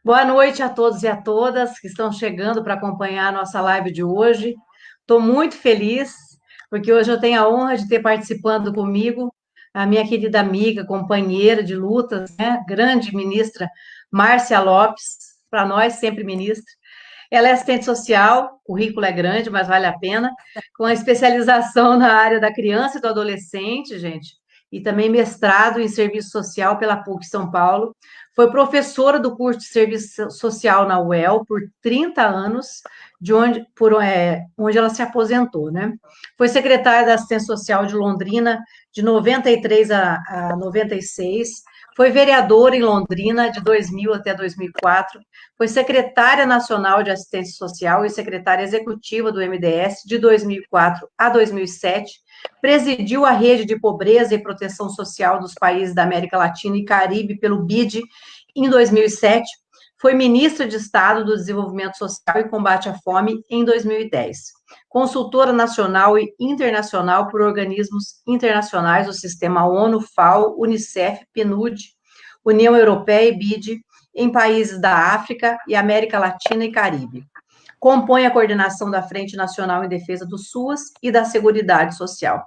Boa noite a todos e a todas que estão chegando para acompanhar a nossa live de hoje. Estou muito feliz, porque hoje eu tenho a honra de ter participando comigo a minha querida amiga, companheira de lutas, né? Grande ministra Márcia Lopes, para nós sempre ministra. Ela é assistente social, o currículo é grande, mas vale a pena, com a especialização na área da criança e do adolescente, gente, e também mestrado em serviço social pela PUC São Paulo. Foi professora do curso de serviço social na UEL por 30 anos, onde ela se aposentou, né? Foi secretária da assistência social de Londrina de 93 a 96, foi vereadora em Londrina de 2000 até 2004, foi secretária nacional de assistência social e secretária executiva do MDS de 2004 a 2007, presidiu a rede de pobreza e proteção social dos países da América Latina e Caribe pelo BID em 2007, foi ministra de Estado do Desenvolvimento Social e Combate à Fome em 2010. Consultora nacional e internacional por organismos internacionais do Sistema ONU, FAO, Unicef, PNUD, União Europeia e BID, em países da África e América Latina e Caribe. Compõe a coordenação da Frente Nacional em Defesa do SUAS e da Seguridade Social.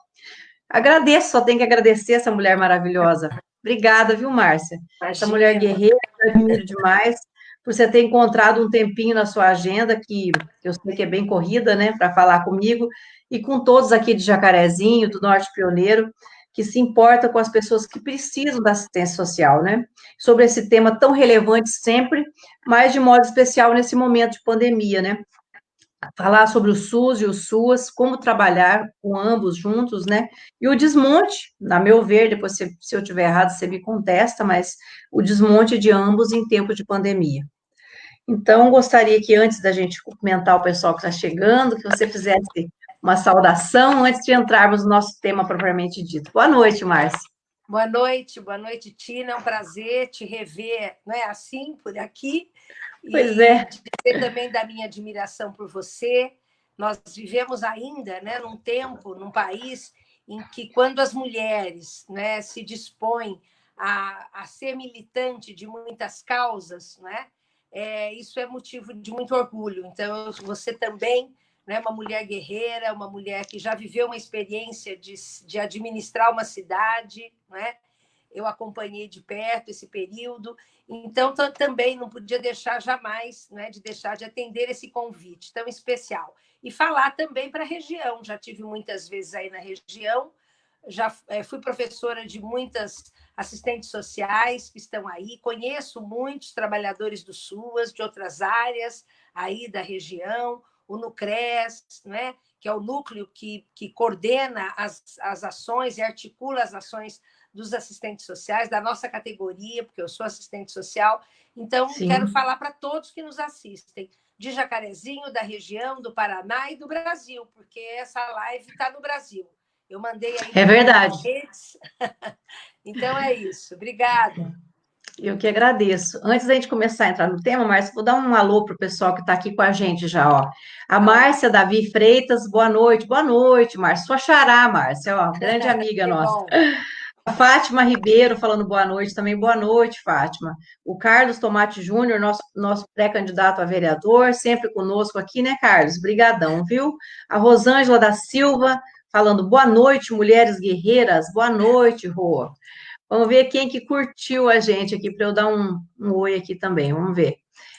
Agradeço, só tenho que agradecer essa mulher maravilhosa. Obrigada, viu, Márcia? Essa mulher Imagina. guerreira, eu admiro demais, por você ter encontrado um tempinho na sua agenda, que eu sei que é bem corrida, né, para falar comigo, e com todos aqui de Jacarezinho, do Norte Pioneiro, que se importa com as pessoas que precisam da assistência social, né? Sobre esse tema tão relevante sempre, mas de modo especial nesse momento de pandemia, né? Falar sobre o SUS e o SUAS, como trabalhar com ambos juntos, né? E o desmonte, na meu ver, depois se eu tiver errado, você me contesta, mas o desmonte de ambos em tempo de pandemia. Então, gostaria que antes da gente cumprimentar o pessoal que está chegando, que você fizesse uma saudação antes de entrarmos no nosso tema propriamente dito. Boa noite, Márcia. Boa noite, Tina. É um prazer te rever, não é assim, por aqui, Pois e é, dizer também da minha admiração por você. Nós vivemos ainda, né, num tempo, num país em que, quando as mulheres, né, se dispõem a ser militante de muitas causas, né, isso é motivo de muito orgulho. Então, você também, né, uma mulher guerreira, uma mulher que já viveu uma experiência de administrar uma cidade, né? Eu acompanhei de perto esse período, então também não podia deixar jamais, né, de deixar de atender esse convite tão especial. E falar também para a região, já tive muitas vezes aí na região, já fui professora de muitas assistentes sociais que estão aí, conheço muitos trabalhadores do SUAS, de outras áreas aí da região, o NUCRES, né, que é o núcleo que coordena as ações e articula as ações dos assistentes sociais, da nossa categoria, porque eu sou assistente social. Então, quero sim, falar para todos que nos assistem, de Jacarezinho, da região, do Paraná e do Brasil, porque essa live está no Brasil. Eu mandei aí é para várias verdade. redes. Então, é isso. Obrigada. Eu que agradeço. Antes da gente começar a entrar no tema, Márcia, vou dar um alô para o pessoal que está aqui com a gente já, ó. A Tá lá. Márcia Davi Freitas, boa noite, Márcia. Sua xará, Márcia, ó, grande amiga Que nossa. bom. A Fátima Ribeiro falando boa noite também, boa noite, Fátima. O Carlos Tomate Júnior, nosso pré-candidato a vereador, sempre conosco aqui, né, Carlos? Brigadão, viu? A Rosângela da Silva falando boa noite, mulheres guerreiras, boa noite, Rô. Vamos ver quem que curtiu a gente aqui, para eu dar um oi aqui também, vamos ver.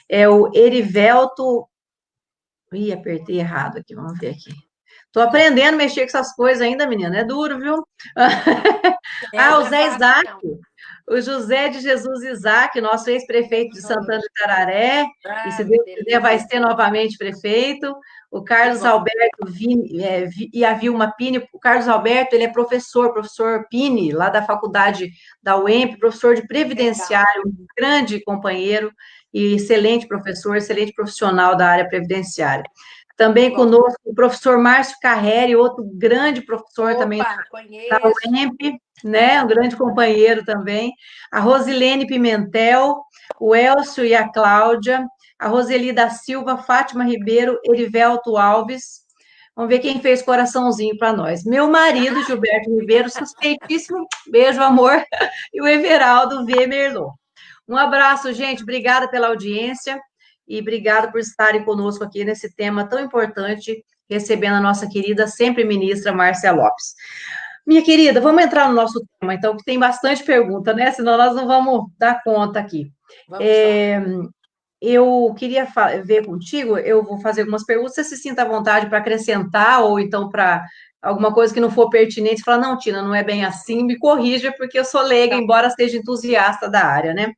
É o Erivelto. Ih, apertei errado aqui, vamos ver aqui. Estou aprendendo a mexer com essas coisas ainda, menina, é duro, viu? Ah, o Não é Zé fácil, Isaac, não. o José de Jesus Isaac, nosso ex-prefeito de Santana de Tararé, e se Ah, Deus quiser vai ser delícia. novamente prefeito. O Que Carlos bom. Alberto e a Vilma Pini. O Carlos Alberto, ele é professor Pini, lá da faculdade da UEMP, professor de Legal. previdenciário, um grande companheiro e excelente professor, excelente profissional da área previdenciária. Que Também bom. conosco o professor Márcio Carreri, outro grande professor também Opa, da conheço. UEMP, né? Um grande companheiro também. A Rosilene Pimentel, o Elcio e a Cláudia, a Roseli da Silva, Fátima Ribeiro, Erivelto Alves. Vamos ver quem fez coraçãozinho para nós. Meu marido, Gilberto Ribeiro, suspeitíssimo, beijo, amor, e o Everaldo V. Merlot. Um abraço, gente. Obrigada pela audiência e obrigada por estarem conosco aqui nesse tema tão importante, recebendo a nossa querida sempre ministra Márcia Lopes. Minha querida, vamos entrar no nosso tema, então, que tem bastante pergunta, né? Senão nós não vamos dar conta aqui. Vamos lá. Eu queria ver contigo, eu vou fazer algumas perguntas, você se sinta à vontade para acrescentar, ou então para alguma coisa que não for pertinente, falar, não, Tina, não é bem assim, me corrija, porque eu sou leiga, Tá. embora seja entusiasta da área, né?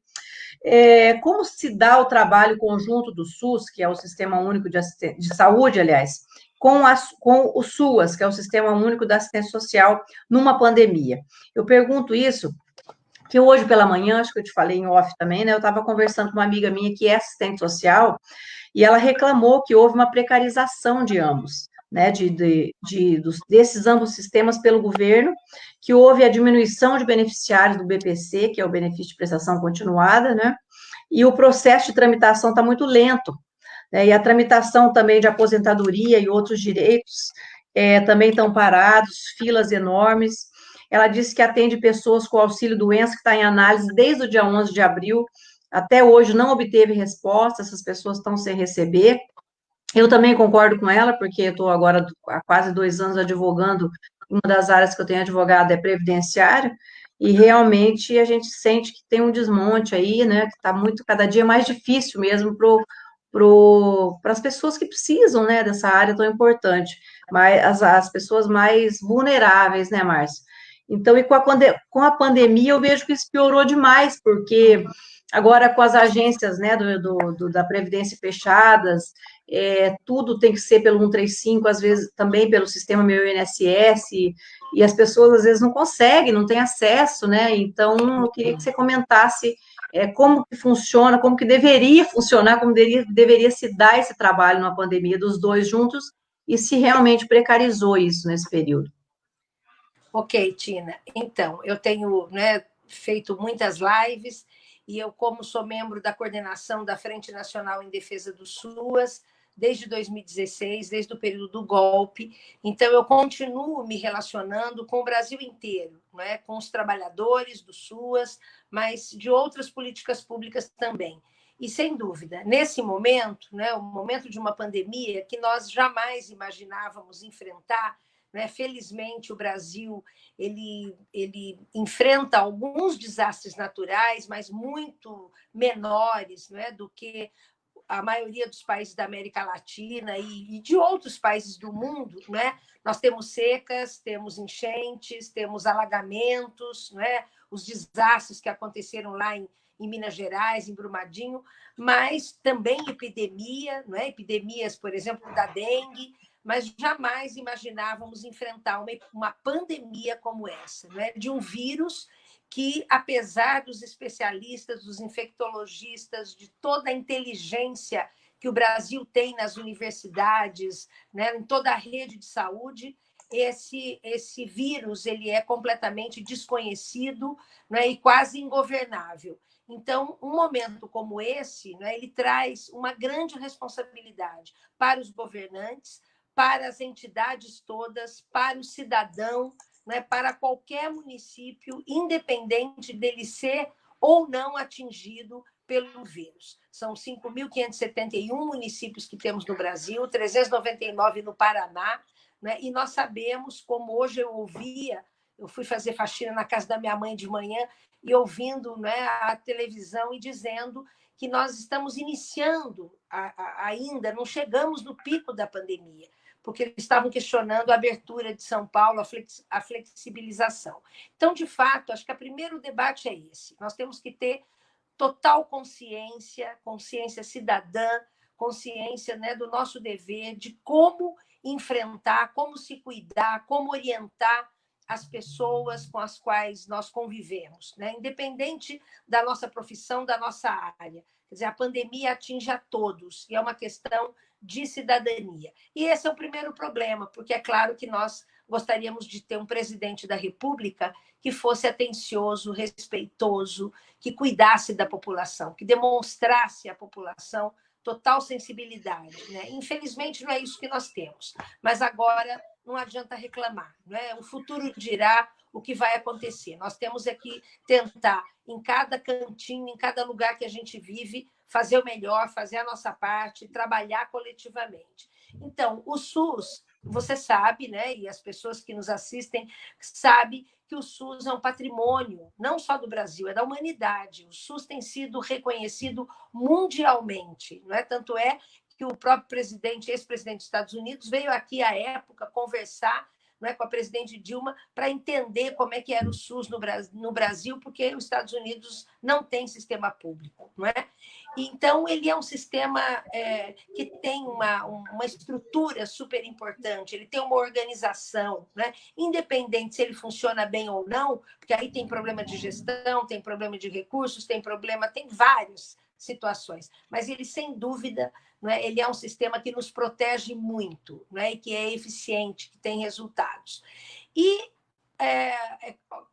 Como se dá o trabalho conjunto do SUS, que é o Sistema Único de Saúde, aliás, com o SUAS, que é o Sistema Único da Assistência Social, numa pandemia? Eu pergunto isso que hoje pela manhã, acho que eu te falei em off também, né? Eu estava conversando com uma amiga minha que é assistente social, e ela reclamou que houve uma precarização de ambos, né, desses ambos sistemas pelo governo, que houve a diminuição de beneficiários do BPC, que é o benefício de prestação continuada, né, e o processo de tramitação está muito lento, né, e a tramitação também de aposentadoria e outros direitos também estão parados, filas enormes. Ela disse que atende pessoas com auxílio-doença, que está em análise desde o dia 11 de abril, até hoje não obteve resposta, essas pessoas estão sem receber. Eu também concordo com ela, porque estou agora há quase 2 anos advogando, uma das áreas que eu tenho advogado é previdenciária, e realmente a gente sente que tem um desmonte aí, né, que está muito, cada dia mais difícil mesmo para as pessoas que precisam, né, dessa área tão importante, mas as pessoas mais vulneráveis, né, Márcia? Então, e com a pandemia, eu vejo que isso piorou demais, porque agora com as agências, né, da Previdência fechadas, tudo tem que ser pelo 135, às vezes também pelo sistema meu INSS, e as pessoas às vezes não conseguem, não têm acesso, né? Então, eu queria que você comentasse como que funciona, como que deveria funcionar, como deveria se dar esse trabalho numa pandemia dos dois juntos, e se realmente precarizou isso nesse período. Ok, Tina. Então, eu tenho, né, feito muitas lives e eu, como sou membro da coordenação da Frente Nacional em Defesa do SUAS, desde 2016, desde o período do golpe, então eu continuo me relacionando com o Brasil inteiro, né, com os trabalhadores do SUAS, mas de outras políticas públicas também. E, sem dúvida, nesse momento, né, o momento de uma pandemia que nós jamais imaginávamos enfrentar, né? Felizmente, o Brasil ele enfrenta alguns desastres naturais, mas muito menores, né, do que a maioria dos países da América Latina e de outros países do mundo. Né? Nós temos secas, temos enchentes, temos alagamentos, né? Os desastres que aconteceram lá em Minas Gerais, em Brumadinho, mas também epidemia, né? Epidemias, por exemplo, da dengue, mas jamais imaginávamos enfrentar uma pandemia como essa, né? De um vírus que, apesar dos especialistas, dos infectologistas, de toda a inteligência que o Brasil tem nas universidades, né, em toda a rede de saúde, esse vírus ele é completamente desconhecido, né, e quase ingovernável. Então, um momento como esse, né, ele traz uma grande responsabilidade para os governantes, para as entidades todas, para o cidadão, né, para qualquer município, independente dele ser ou não atingido pelo vírus. São 5.571 municípios que temos no Brasil, 399 no Paraná, né, e nós sabemos, como hoje eu fui fazer faxina na casa da minha mãe de manhã e ouvindo, né, a televisão e dizendo que nós estamos iniciando ainda, não chegamos no pico da pandemia, porque eles estavam questionando a abertura de São Paulo, a flexibilização. Então, de fato, acho que o primeiro debate é esse. Nós temos que ter total consciência, consciência cidadã, consciência, né, do nosso dever, de como enfrentar, como se cuidar, como orientar as pessoas com as quais nós convivemos, né? Independente da nossa profissão, da nossa área. Quer dizer, a pandemia atinge a todos e é uma questão de cidadania. E esse é o primeiro problema, porque é claro que nós gostaríamos de ter um presidente da República que fosse atencioso, respeitoso, que cuidasse da população, que demonstrasse à população total sensibilidade. Né? Infelizmente, não é isso que nós temos. Mas agora não adianta reclamar. Né? O futuro dirá o que vai acontecer. Nós temos que tentar, em cada cantinho, em cada lugar que a gente vive, fazer o melhor, fazer a nossa parte, trabalhar coletivamente. Então, o SUS, você sabe, né, e as pessoas que nos assistem sabem que o SUS é um patrimônio, não só do Brasil, é da humanidade. O SUS tem sido reconhecido mundialmente, não é? Tanto é que o próprio presidente, ex-presidente dos Estados Unidos, veio aqui à época conversar, não é, com a presidente Dilma para entender como é que era o SUS no Brasil, porque os Estados Unidos não tem sistema público, não é? Então, ele é um sistema que tem uma estrutura super importante, ele tem uma organização, né? Independente se ele funciona bem ou não, porque aí tem problema de gestão, tem problema de recursos, tem várias situações, mas ele, sem dúvida, né, ele é um sistema que nos protege muito, né, e que é eficiente, que tem resultados. E,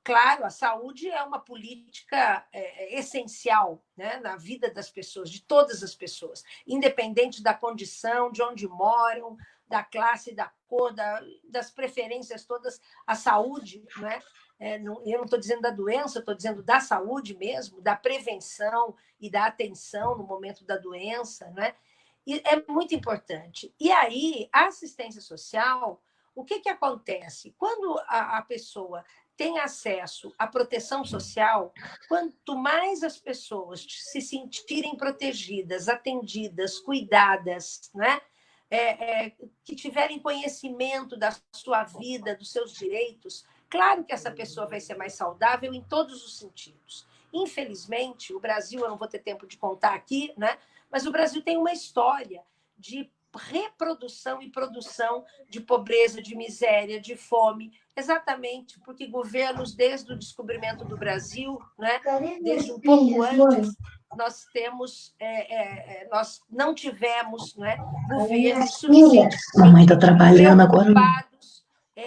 claro, a saúde é uma política essencial, né, na vida das pessoas, de todas as pessoas, independente da condição, de onde moram, da classe, da cor, das preferências todas. A saúde, né, eu não estou dizendo da doença, estou dizendo da saúde mesmo, da prevenção e da atenção no momento da doença, né? E é muito importante. E aí, a assistência social, o que acontece? Quando a pessoa tem acesso à proteção social, quanto mais as pessoas se sentirem protegidas, atendidas, cuidadas, né? Que tiverem conhecimento da sua vida, dos seus direitos, claro que essa pessoa vai ser mais saudável em todos os sentidos. Infelizmente, o Brasil, eu não vou ter tempo de contar aqui, né? Mas o Brasil tem uma história de reprodução e produção de pobreza, de miséria, de fome, exatamente porque governos, desde o descobrimento do Brasil, né, desde um pouco antes, nós não tivemos, né, governos suficientemente Mamãe está trabalhando agora. preocupados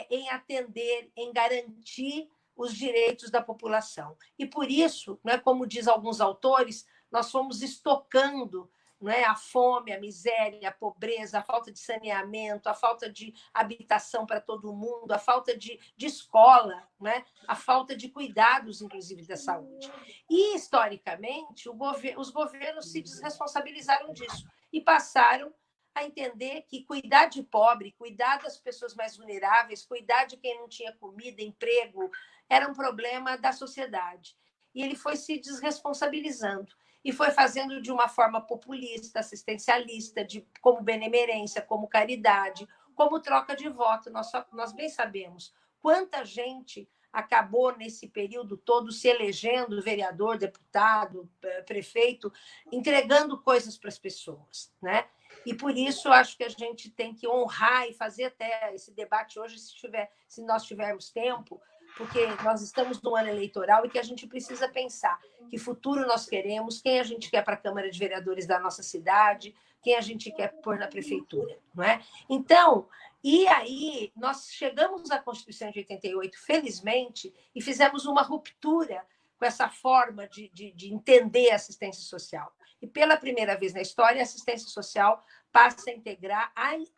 em atender, em garantir os direitos da população. E por isso, né, como diz alguns autores, nós fomos estocando, né, a fome, a miséria, a pobreza, a falta de saneamento, a falta de habitação para todo mundo, a falta de escola, né, a falta de cuidados, inclusive, da saúde. E, historicamente, os governos se desresponsabilizaram disso e passaram a entender que cuidar de pobre, cuidar das pessoas mais vulneráveis, cuidar de quem não tinha comida, emprego, era um problema da sociedade. E ele foi se desresponsabilizando e foi fazendo de uma forma populista, assistencialista, como benemerência, como caridade, como troca de voto. Nós bem sabemos quanta gente acabou, nesse período todo, se elegendo vereador, deputado, prefeito, entregando coisas para as pessoas, né? E por isso acho que a gente tem que honrar e fazer até esse debate hoje, se nós tivermos tempo, porque nós estamos num ano eleitoral e que a gente precisa pensar que futuro nós queremos, quem a gente quer para a Câmara de Vereadores da nossa cidade, quem a gente quer pôr na prefeitura, não é? Então, e aí nós chegamos à Constituição de 88, felizmente, e fizemos uma ruptura com essa forma de entender a assistência social. E pela primeira vez na história, a assistência social passa a integrar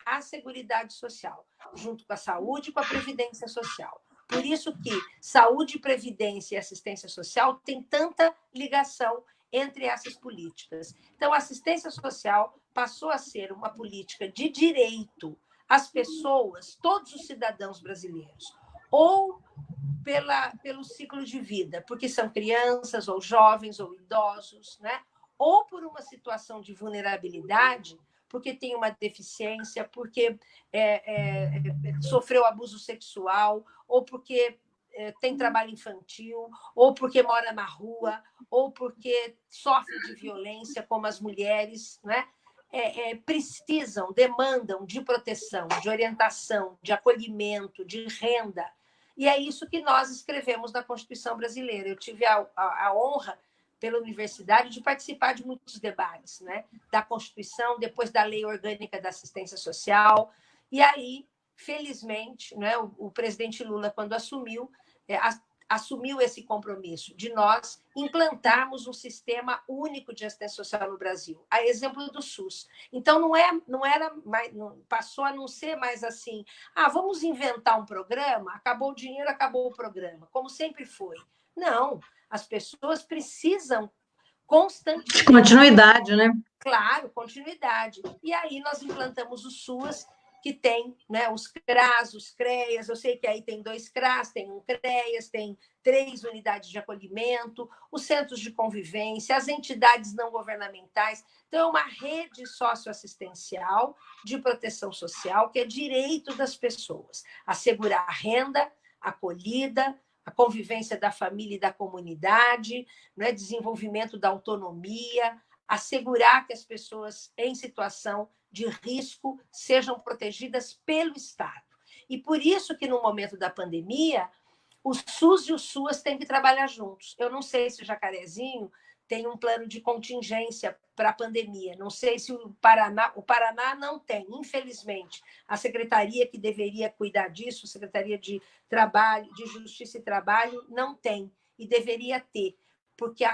a Seguridade Social, junto com a saúde e com a previdência social. Por isso que saúde, previdência e assistência social têm tanta ligação entre essas políticas. Então, a assistência social passou a ser uma política de direito às pessoas, todos os cidadãos brasileiros, ou pelo ciclo de vida, porque são crianças, ou jovens, ou idosos, né? Ou por uma situação de vulnerabilidade, porque tem uma deficiência, porque sofreu abuso sexual, ou porque tem trabalho infantil, ou porque mora na rua, ou porque sofre de violência, como as mulheres, né? Precisam, demandam de proteção, de orientação, de acolhimento, de renda. E é isso que nós escrevemos na Constituição brasileira. Eu tive a honra, pela universidade, de participar de muitos debates, né? Da Constituição, depois da Lei Orgânica da Assistência Social. E aí, felizmente, né, o presidente Lula, quando assumiu, assumiu esse compromisso de nós implantarmos um sistema único de assistência social no Brasil, a exemplo do SUS. Então, não era mais, passou a não ser mais assim, vamos inventar um programa, acabou o dinheiro, acabou o programa, como sempre foi. Não, as pessoas precisam constantemente... Continuidade, né? Claro, continuidade. E aí nós implantamos o SUAS, que tem, né, os CRAS, os CREAS, eu sei que aí tem 2 CRAS, tem um CREAS, tem 3 unidades de acolhimento, os centros de convivência, as entidades não governamentais. Então, é uma rede socioassistencial de proteção social, que é direito das pessoas, assegurar a renda, a acolhida, a convivência da família e da comunidade, né, desenvolvimento da autonomia, assegurar que as pessoas em situação de risco sejam protegidas pelo Estado. E por isso que, no momento da pandemia, o SUS e o SUAS têm que trabalhar juntos. Eu não sei se o Jacarezinho tem um plano de contingência para a pandemia. Não sei se o Paraná não tem, infelizmente. A secretaria que deveria cuidar disso, a Secretaria de Trabalho, de Justiça e Trabalho, não tem, e deveria ter, porque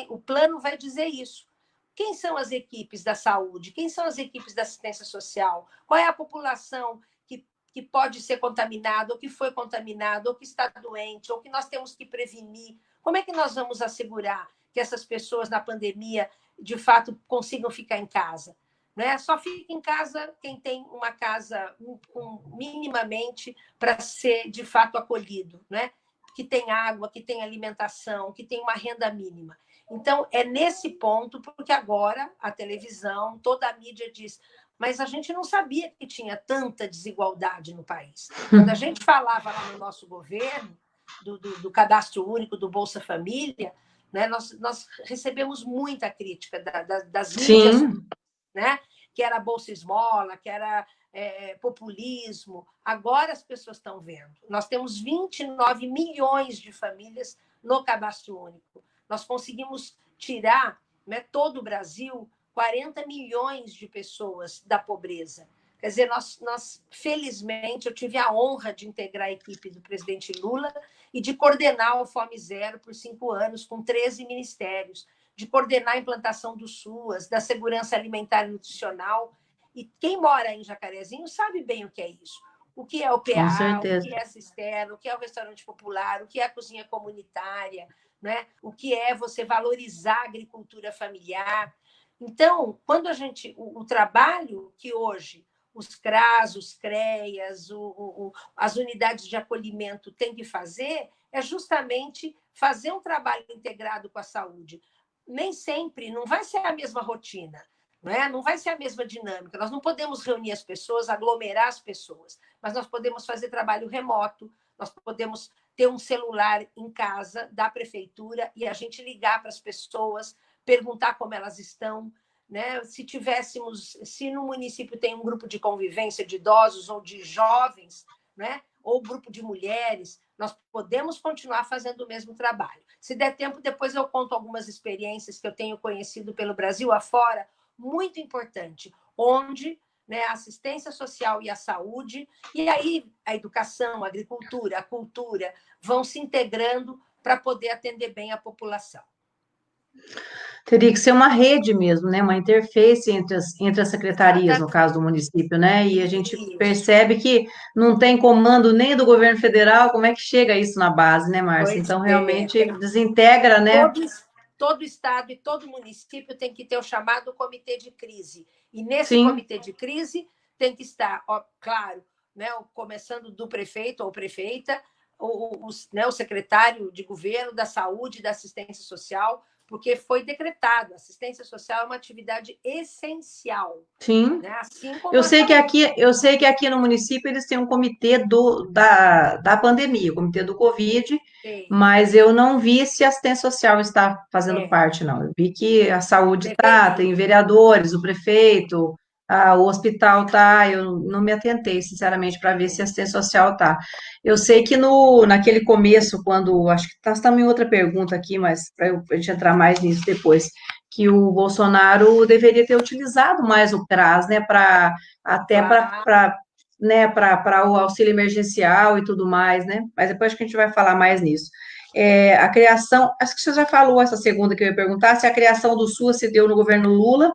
o plano vai dizer isso. Quem são as equipes da saúde? Quem são as equipes da assistência social? Qual é a população que pode ser contaminada, ou que foi contaminada, ou que está doente, ou que nós temos que prevenir? Como é que nós vamos assegurar que essas pessoas, na pandemia, de fato, consigam ficar em casa? Né? Só fica em casa quem tem uma casa minimamente para ser, de fato, acolhido, né? Que tem água, que tem alimentação, que tem uma renda mínima. Então, é nesse ponto, porque agora a televisão, toda a mídia diz, mas a gente não sabia que tinha tanta desigualdade no país. Quando a gente falava lá no nosso governo, do cadastro único, do Bolsa Família, né, nós recebemos muita crítica das mídias, né, que era Bolsa Esmola, que era populismo. Agora as pessoas estão vendo. Nós temos 29 milhões de famílias no cadastro único. Nós conseguimos tirar, né, todo o Brasil, 40 milhões de pessoas da pobreza. Quer dizer, felizmente, eu tive a honra de integrar a equipe do presidente Lula e de coordenar o Fome Zero por 5 anos, com 13 ministérios, de coordenar a implantação do SUAS, da segurança alimentar e nutricional. E quem mora em Jacarezinho sabe bem o que é isso. O que é o PA, o que é a cisterna, o que é o restaurante popular, o que é a cozinha comunitária, né? O que é você valorizar a agricultura familiar. Então, quando o trabalho que hoje os CRAS, os CREAS, as unidades de acolhimento têm que fazer é justamente fazer um trabalho integrado com a saúde. Nem sempre, não vai ser a mesma rotina, não vai ser a mesma dinâmica. Nós não podemos reunir as pessoas, aglomerar as pessoas, mas nós podemos fazer trabalho remoto, nós podemos ter um celular em casa da prefeitura e a gente ligar para as pessoas, perguntar como elas estão, né? Se no município tem um grupo de convivência de idosos ou de jovens, né? Ou grupo de mulheres, nós podemos continuar fazendo o mesmo trabalho. Se der tempo, depois eu conto algumas experiências que eu tenho conhecido pelo Brasil afora, muito importante, onde, né, a assistência social e a saúde, e aí a educação, a agricultura, a cultura, vão se integrando para poder atender bem a população. Teria que ser uma rede mesmo, né? Uma interface entre as secretarias, no caso do município, né? E a gente percebe que não tem comando nem do governo federal, como é que chega isso na base, né, Márcia? Então, realmente, desintegra, né? Todo estado e todo município tem que ter o chamado comitê de crise. E nesse comitê de crise tem que estar, claro, né, começando do prefeito ou prefeita, o secretário de governo da saúde e da assistência social, porque foi decretado, assistência social é uma atividade essencial. Sim. Né? Assim como eu sei que aqui no município eles têm um comitê da pandemia, o comitê do Covid, mas eu não vi se a assistência social está fazendo parte, não. Eu vi que a saúde está, tem vereadores, o prefeito, o hospital está, eu não me atentei, sinceramente, para ver se a assistência social está. Eu sei que naquele começo, acho que está também outra pergunta aqui, mas para a gente entrar mais nisso depois, que o Bolsonaro deveria ter utilizado mais o CRAS, né, para né, para o auxílio emergencial e tudo mais, né? Mas depois que a gente vai falar mais nisso. A criação, acho que você já falou essa segunda que eu ia perguntar, se a criação do SUAS se deu no governo Lula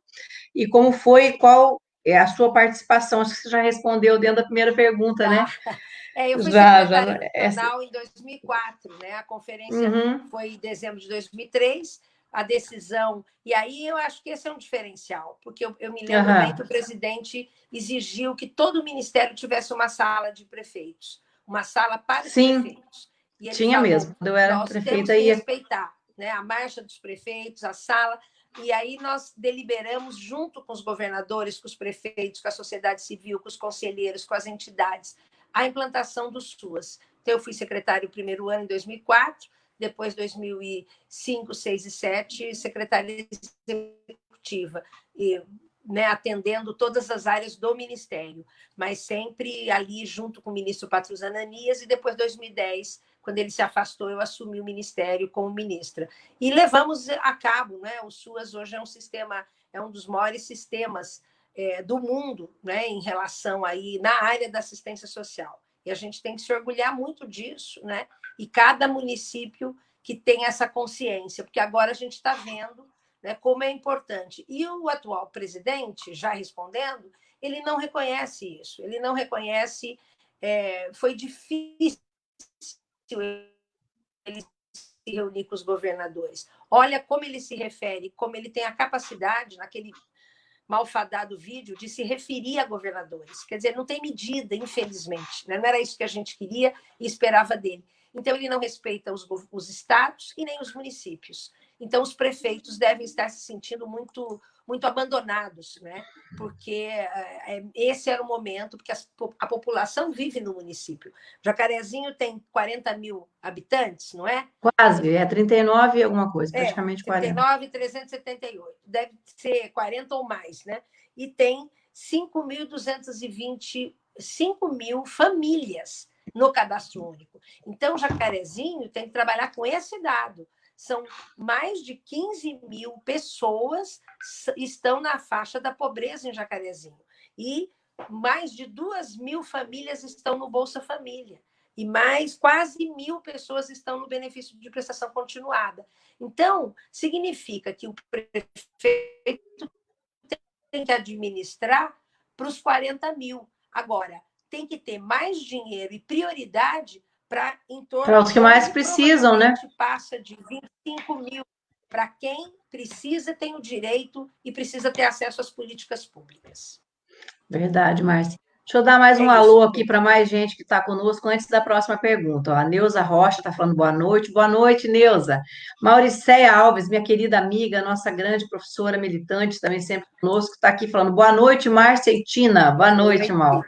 e como foi, qual é a sua participação? Acho que você já respondeu dentro da primeira pergunta, né? Tá. Eu fui Já. secretária nacional em 2004, né? A conferência Uhum, foi em dezembro de 2003, a decisão. E aí eu acho que esse é um diferencial, porque eu me lembro bem que aham. o presidente exigiu que todo o ministério tivesse uma sala de prefeitos, uma sala para os Sim, prefeitos. E ele tinha falou: mesmo. Quando eu era nós temos prefeita, que ia. respeitar, né, a marcha dos prefeitos, a sala. E aí nós deliberamos junto com os governadores, com os prefeitos, com a sociedade civil, com os conselheiros, com as entidades, a implantação do SUAS. Então, eu fui secretário o primeiro ano, em 2004, depois 2005, 2006 e 2007, secretária executiva, e, né, atendendo todas as áreas do Ministério, mas sempre ali junto com o ministro Patrus Ananias, e depois, 2010, quando ele se afastou, eu assumi o Ministério como ministra. E levamos a cabo, né? O SUAS hoje é um sistema, é um dos maiores sistemas do mundo, né, em relação aí na área da assistência social. E a gente tem que se orgulhar muito disso, né? E cada município que tem essa consciência, porque agora a gente está vendo, né, como é importante. E o atual presidente, já respondendo, ele não reconhece isso, ele não reconhece. Foi difícil ele se reunir com os governadores. Olha como ele se refere, como ele tem a capacidade, naquele malfadado vídeo, de se referir a governadores. Quer dizer, não tem medida, infelizmente. Né? Não era isso que a gente queria e esperava dele. Então, ele não respeita os estados e nem os municípios. Então, os prefeitos devem estar se sentindo muito, muito abandonados, né? Porque esse era o momento, porque a população vive no município. Jacarezinho tem 40 mil habitantes, não é? Quase, 39 e alguma coisa, praticamente 40. 39.378. Deve ser 40 ou mais, né? E tem 5.220, 5 mil famílias no cadastro único. Então, Jacarezinho tem que trabalhar com esse dado. São mais de 15 mil pessoas estão na faixa da pobreza em Jacarezinho. E mais de 2.000 famílias estão no Bolsa Família. E mais quase 1.000 pessoas estão no benefício de prestação continuada. Então, significa que o prefeito tem que administrar para os 40 mil. Agora, tem que ter mais dinheiro e prioridade para em Para torno os de que mais onde precisam, né? provavelmente passa de 25 mil. Para quem precisa, tem o direito e precisa ter acesso às políticas públicas. Verdade, Márcia. Deixa eu dar mais É um isso. alô aqui para mais gente que está conosco antes da próxima pergunta. Ó, a Neuza Rocha está falando boa noite. Boa noite, Neuza. Mauricéia Alves, minha querida amiga, nossa grande professora militante, também sempre conosco, está aqui falando boa noite, Márcia e Tina. Boa noite, Mal.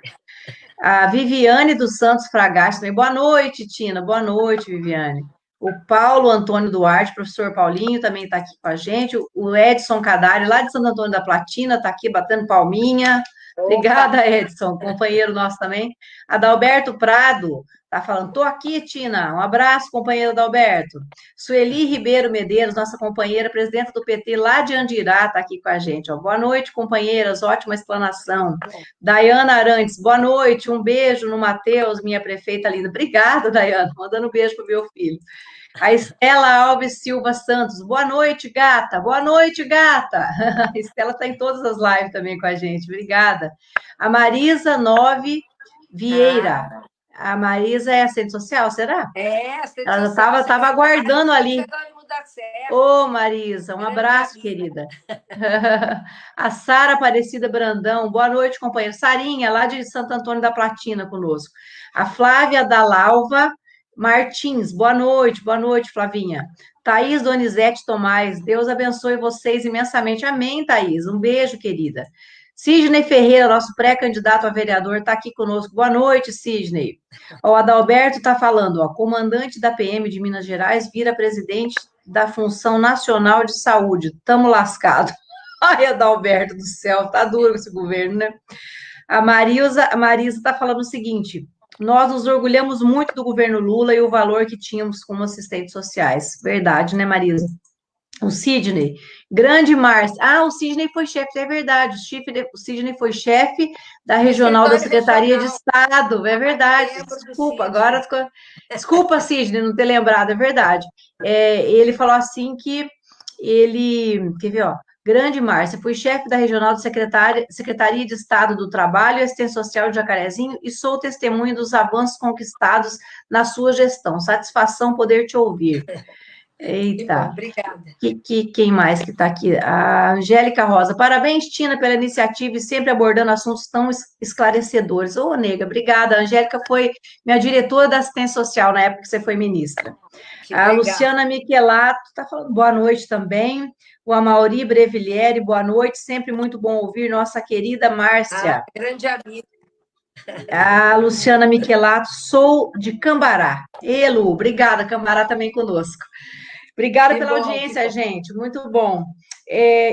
A Viviane dos Santos Fragatti também. Boa noite, Tina. Boa noite, Viviane. O Paulo Antônio Duarte, professor Paulinho, também está aqui com a gente. O Edson Cadari, lá de Santo Antônio da Platina, está aqui batendo palminha. Opa! Obrigada, Edson, companheiro nosso também. Adalberto Prado está falando, estou aqui, Tina. Um abraço, companheiro Adalberto. Sueli Ribeiro Medeiros, nossa companheira, presidenta do PT lá de Andirá, está aqui com a gente. Ó. Boa noite, companheiras, ótima explanação. Dayana Arantes, boa noite, um beijo no Matheus, minha prefeita linda. Obrigada, Dayana, mandando um beijo para o meu filho. A Estela Alves Silva Santos, boa noite, gata. Boa noite, gata. A Estela está em todas as lives também com a gente, obrigada. A Marisa Nove Vieira. A Marisa é assistente social, será? Assistente Ela social, já estava secretária, aguardando ali. chegando a dar certo. Ô, Marisa, um Grande abraço, amiga. querida. A Sara Aparecida Brandão, boa noite, companheiro. Sarinha, lá de Santo Antônio da Platina, conosco. A Flávia Dalalva Martins, boa noite, Flavinha. Thaís Donizete Tomás, Deus abençoe vocês imensamente. Amém, Thaís. Um beijo, querida. Sidney Ferreira, nosso pré-candidato a vereador, está aqui conosco. Boa noite, Sidney. O Adalberto está falando, ó, comandante da PM de Minas Gerais vira presidente da Função Nacional de Saúde. Tamo lascado. Ai, Adalberto do céu, tá duro esse governo, né? A Marisa está falando o seguinte: nós nos orgulhamos muito do governo Lula e o valor que tínhamos como assistentes sociais. Verdade, né, Marisa? O Sidney, grande Márcia. Ah, o Sidney foi chefe, é verdade. O Sidney foi chefe da Do regional da escritório Secretaria de regional. Estado, é Ah, me verdade. lembro do Desculpa, agora. Sidney. Desculpa, Sidney, não ter lembrado, é verdade. Ele falou assim que ele. Quer ver, ó? Grande Márcia, fui chefe da regional da Secretaria de Estado do Trabalho e Assistência Social de Jacarezinho e sou testemunha dos avanços conquistados na sua gestão. Satisfação poder te ouvir. Que bom, Eita. obrigada. Quem mais que está aqui? A Angélica Rosa. Parabéns, Tina, pela iniciativa e sempre abordando assuntos tão esclarecedores. Ô, nega, obrigada. A Angélica foi minha diretora da assistência social na época que você foi ministra. Que A legal. Luciana Michelato está falando boa noite também. O Amaury Brevilieri, boa noite. Sempre muito bom ouvir nossa querida Ah, Márcia. grande amigo. A Luciana Michelato, sou de Cambará. Elo, obrigada, Cambará também conosco. Obrigada Que pela bom, que audiência, bom. gente. Muito bom.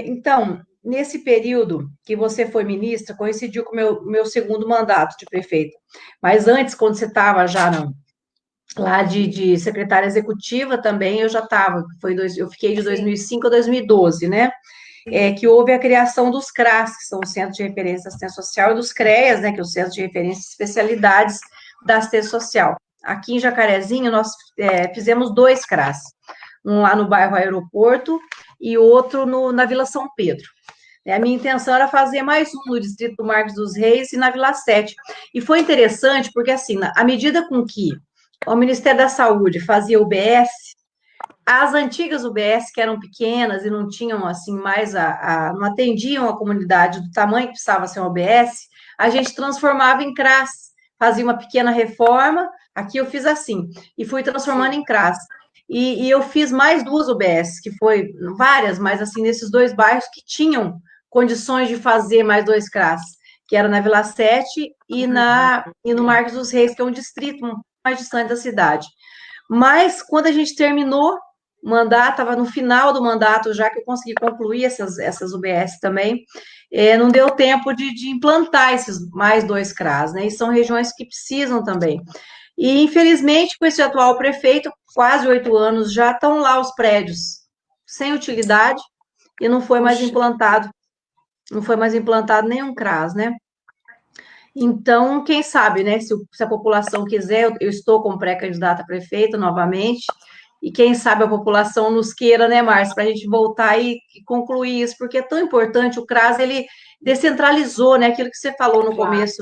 Então, nesse período que você foi ministra, coincidiu com o meu segundo mandato de prefeita. Mas antes, quando você estava já lá de secretária executiva também, eu já estava. Eu fiquei de Sim, 2005 a 2012, né? sim, Que houve a criação dos CRAS, que são os Centros de Referência da Assistência Social, e dos CREAS, né, que é o Centro de Referência e Especialidades da Assistência Social. Aqui em Jacarezinho, nós fizemos dois CRAS, um lá no bairro Aeroporto e outro na Vila São Pedro. A minha intenção era fazer mais um no distrito do Marcos dos Reis e na Vila 7. E foi interessante porque, assim, à medida com que o Ministério da Saúde fazia UBS, as antigas UBS, que eram pequenas e não tinham, assim, não atendiam a comunidade do tamanho que precisava ser uma UBS, a gente transformava em CRAS, fazia uma pequena reforma, aqui eu fiz assim, e fui transformando sim. em CRAS. E eu fiz mais duas UBS, que foi várias, mas assim, nesses dois bairros que tinham condições de fazer mais dois CRAS, que era na Vila 7 e no Marcos dos Reis, que é um distrito mais distante da cidade. Mas quando a gente terminou o mandato, estava no final do mandato, já que eu consegui concluir essas UBS também, não deu tempo de implantar esses mais dois CRAS, né? E são regiões que precisam também. E, infelizmente, com esse atual prefeito, quase 8 anos, já estão lá os prédios sem utilidade e Puxa, não foi mais implantado nenhum CRAS, né? Então, quem sabe, né? Se a população quiser, eu estou como pré-candidata a prefeita novamente, e quem sabe a população nos queira, né, Márcia, para a gente voltar e concluir isso, porque é tão importante. O CRAS, ele descentralizou, né? Aquilo que você falou no claro. começo.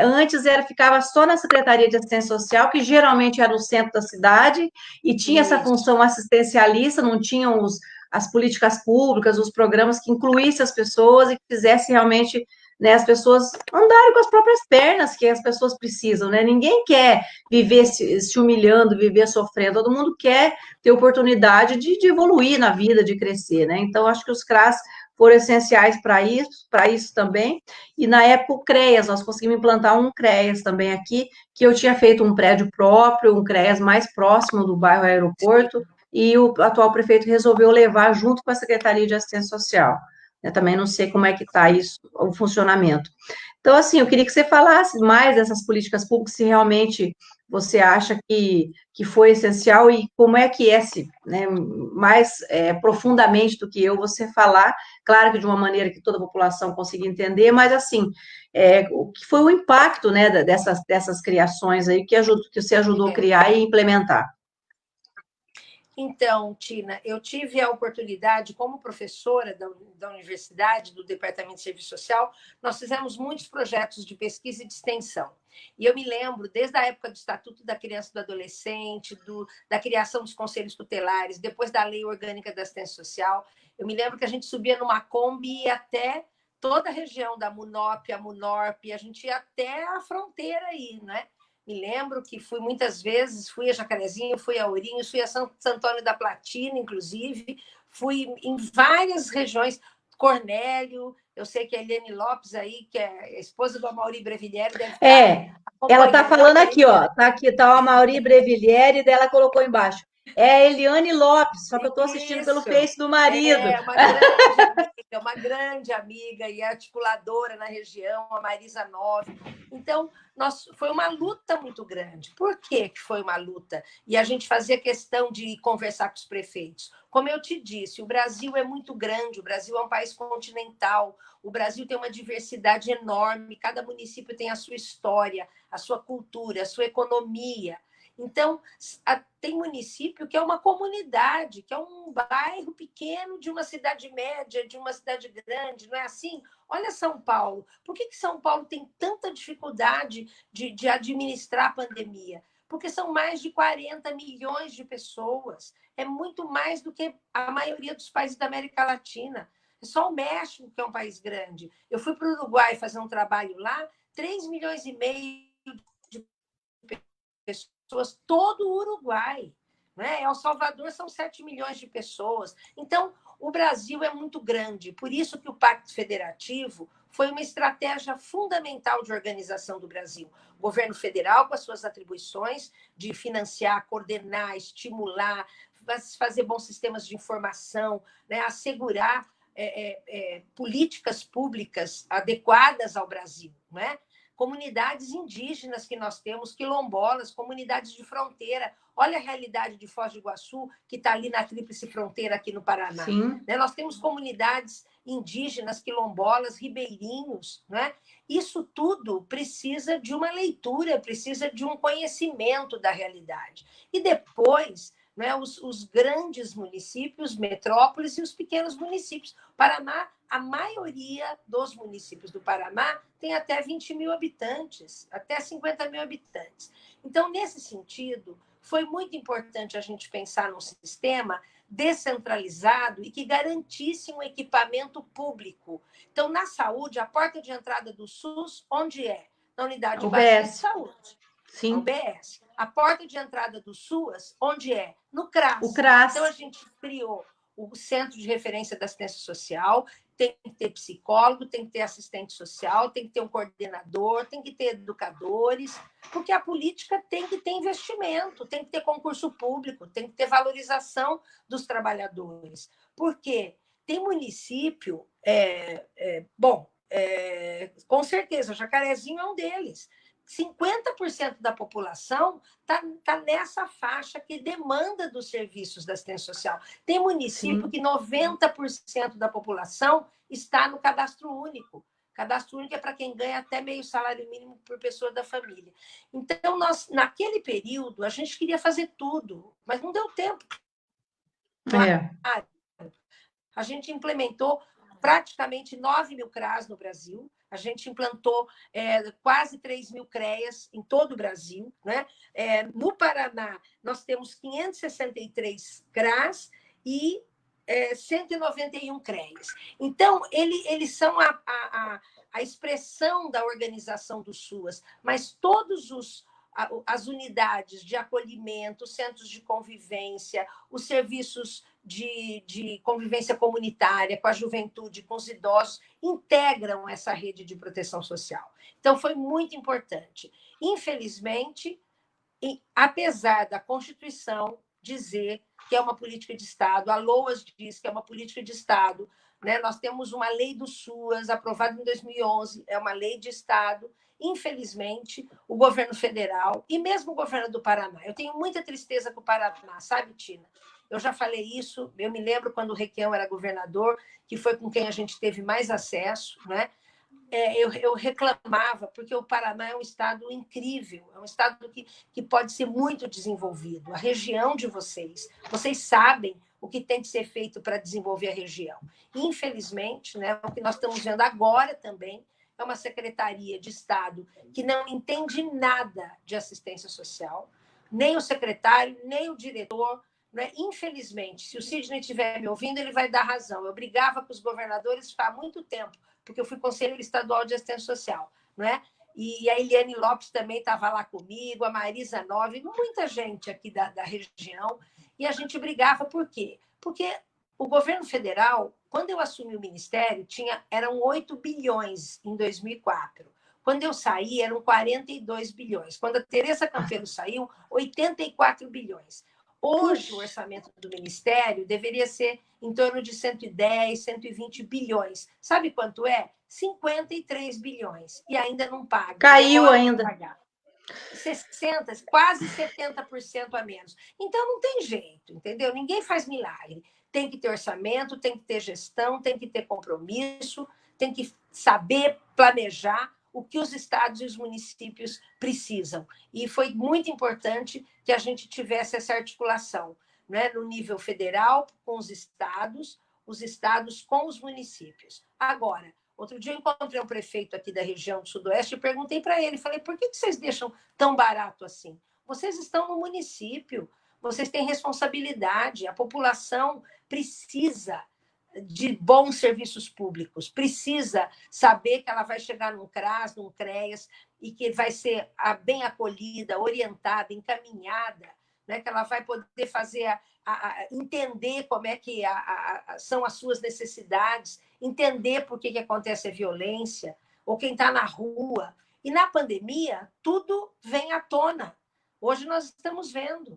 Antes ficava só na Secretaria de Assistência Social, que geralmente era no centro da cidade, e tinha essa Isso. função assistencialista, não tinham as políticas públicas, os programas que incluíssem as pessoas e que fizessem realmente, né, as pessoas andarem com as próprias pernas, que as pessoas precisam, né? Ninguém quer viver se humilhando, viver sofrendo, todo mundo quer ter oportunidade de evoluir na vida, de crescer, né? Então, acho que os CRAS foram essenciais para isso também. E na época, o CREAS, nós conseguimos implantar um CREAS também aqui, que eu tinha feito um prédio próprio, um CREAS mais próximo do bairro Aeroporto, e o atual prefeito resolveu levar junto com a Secretaria de Assistência Social. Eu também não sei como é que está isso, o funcionamento. Então, assim, eu queria que você falasse mais dessas políticas públicas, se realmente você acha que foi essencial e como é que é, se, né, mais profundamente do que eu, você falar, claro que de uma maneira que toda a população consiga entender, mas assim, o que foi o impacto, né, dessas criações aí que você ajudou a É. criar e implementar. Então, Tina, eu tive a oportunidade, como professora da universidade, do Departamento de Serviço Social, nós fizemos muitos projetos de pesquisa e de extensão. E eu me lembro, desde a época do Estatuto da Criança e do Adolescente, da criação dos conselhos tutelares, depois da Lei Orgânica da Assistência Social, eu me lembro que a gente subia numa Kombi e ia até toda a região da Munop, a Munorp, a gente ia até a fronteira aí, né? Me lembro que fui muitas vezes, fui a Jacarezinho, fui a Ourinhos, fui a Santo Antônio da Platina, inclusive, fui em várias regiões, Cornélio, eu sei que a Eliane Lopes aí, que é a esposa do Amaury Brevilieri, deve estar Ela está falando acompanhando aqui, aí, ó, né? tá aqui, tá o Amaury Brevilieri, dela colocou embaixo. É a Eliane Lopes, só que eu estou assistindo pelo Isso, Face do marido. é uma grande amiga, uma grande amiga e articuladora na região, a Marisa Nove. Então, foi uma luta muito grande. Por que foi uma luta? E a gente fazia questão de conversar com os prefeitos. Como eu te disse, o Brasil é muito grande, o Brasil é um país continental, o Brasil tem uma diversidade enorme, cada município tem a sua história, a sua cultura, a sua economia. Então, tem município que é uma comunidade, que é um bairro pequeno de uma cidade média, de uma cidade grande, não é assim? Olha São Paulo. Por que São Paulo tem tanta dificuldade de administrar a pandemia? Porque são mais de 40 milhões de pessoas. É muito mais do que a maioria dos países da América Latina. É só o México que é um país grande. Eu fui para o Uruguai fazer um trabalho lá, 3,5 milhões de pessoas, todo o Uruguai. Né? El Salvador são 7 milhões de pessoas. Então, o Brasil é muito grande. Por isso que o Pacto Federativo foi uma estratégia fundamental de organização do Brasil. O governo federal, com as suas atribuições de financiar, coordenar, estimular, fazer bons sistemas de informação, né? Assegurar políticas públicas adequadas ao Brasil, né? Comunidades indígenas que nós temos, quilombolas, comunidades de fronteira. Olha a realidade de Foz do Iguaçu, que está ali na tríplice fronteira aqui no Paraná. Sim. Nós temos comunidades indígenas, quilombolas, ribeirinhos. Né? Isso tudo precisa de uma leitura, precisa de um conhecimento da realidade. E depois, né, os grandes municípios, metrópoles e os pequenos municípios. Paraná, a maioria dos municípios do Paraná tem até 20 mil habitantes, até 50 mil habitantes. Então, nesse sentido, foi muito importante a gente pensar num sistema descentralizado e que garantisse um equipamento público. Então, na saúde, a porta de entrada do SUS, onde é? Na unidade básica de saúde. Sim. A UBS. A porta de entrada do SUAS, onde é? No CRAS. O CRAS. Então, a gente criou o Centro de Referência da Assistência Social, tem que ter psicólogo, tem que ter assistente social, tem que ter um coordenador, tem que ter educadores, porque a política tem que ter investimento, tem que ter concurso público, tem que ter valorização dos trabalhadores. Por quê? Tem município, com certeza, Jacarezinho é um deles. 50% da população está nessa faixa que demanda dos serviços da assistência social. Tem município Sim. que 90% da população está no cadastro único. Cadastro único é para quem ganha até meio salário mínimo por pessoa da família. Então, naquele período, a gente queria fazer tudo, mas não deu tempo. A gente implementou praticamente 9 mil CRAs no Brasil. A gente implantou quase 3 mil CREAs em todo o Brasil. Né? No Paraná, nós temos 563 CRAs e 191 CREAs. Então, eles são a expressão da organização do SUAS, mas todos as unidades de acolhimento, os centros de convivência, os serviços de convivência comunitária com a juventude, com os idosos, integram essa rede de proteção social. Então, foi muito importante. Infelizmente, apesar da Constituição dizer que é uma política de Estado, a LOAS diz que é uma política de Estado, né? Nós temos uma lei do SUAS, aprovada em 2011, é uma lei de Estado. Infelizmente, o governo federal e mesmo o governo do Paraná, eu tenho muita tristeza com o Paraná, sabe, Tina? Eu já falei isso, eu me lembro quando o Requião era governador, que foi com quem a gente teve mais acesso, né? Eu reclamava, porque o Paraná é um estado incrível, é um estado que pode ser muito desenvolvido. A região de vocês sabem o que tem que ser feito para desenvolver a região. Infelizmente, né, o que nós estamos vendo agora também é uma secretaria de Estado que não entende nada de assistência social, nem o secretário, nem o diretor. Né? Infelizmente, se o Sidney estiver me ouvindo, ele vai dar razão. Eu brigava com os governadores há muito tempo, porque eu fui conselheira estadual de assistência social. Né? E a Eliane Lopes também estava lá comigo, a Marisa Nove, muita gente aqui da região, e a gente brigava por quê? Porque o governo federal, quando eu assumi o ministério, eram 8 bilhões em 2004. Quando eu saí, eram 42 bilhões. Quando a Tereza Campelo saiu, 84 bilhões. Hoje, o orçamento do Ministério deveria ser em torno de 110, 120 bilhões. Sabe quanto é? 53 bilhões. E ainda não paga. Caiu ainda. Pagar. 60, quase 70% a menos. Então, não tem jeito, entendeu? Ninguém faz milagre. Tem que ter orçamento, tem que ter gestão, tem que ter compromisso, tem que saber planejar o que os estados e os municípios precisam. E foi muito importante que a gente tivesse essa articulação, né, no nível federal com os estados com os municípios. Agora, outro dia eu encontrei um prefeito aqui da região do Sudoeste e perguntei para ele, falei, por que vocês deixam tão barato assim? Vocês estão no município, vocês têm responsabilidade, a população precisa de bons serviços públicos, precisa saber que ela vai chegar num CRAS, num CREAS, e que vai ser bem acolhida, orientada, encaminhada, né? Que ela vai poder fazer, entender como é que são as suas necessidades, entender por que acontece a violência, ou quem está na rua. E na pandemia, tudo vem à tona. Hoje nós estamos vendo.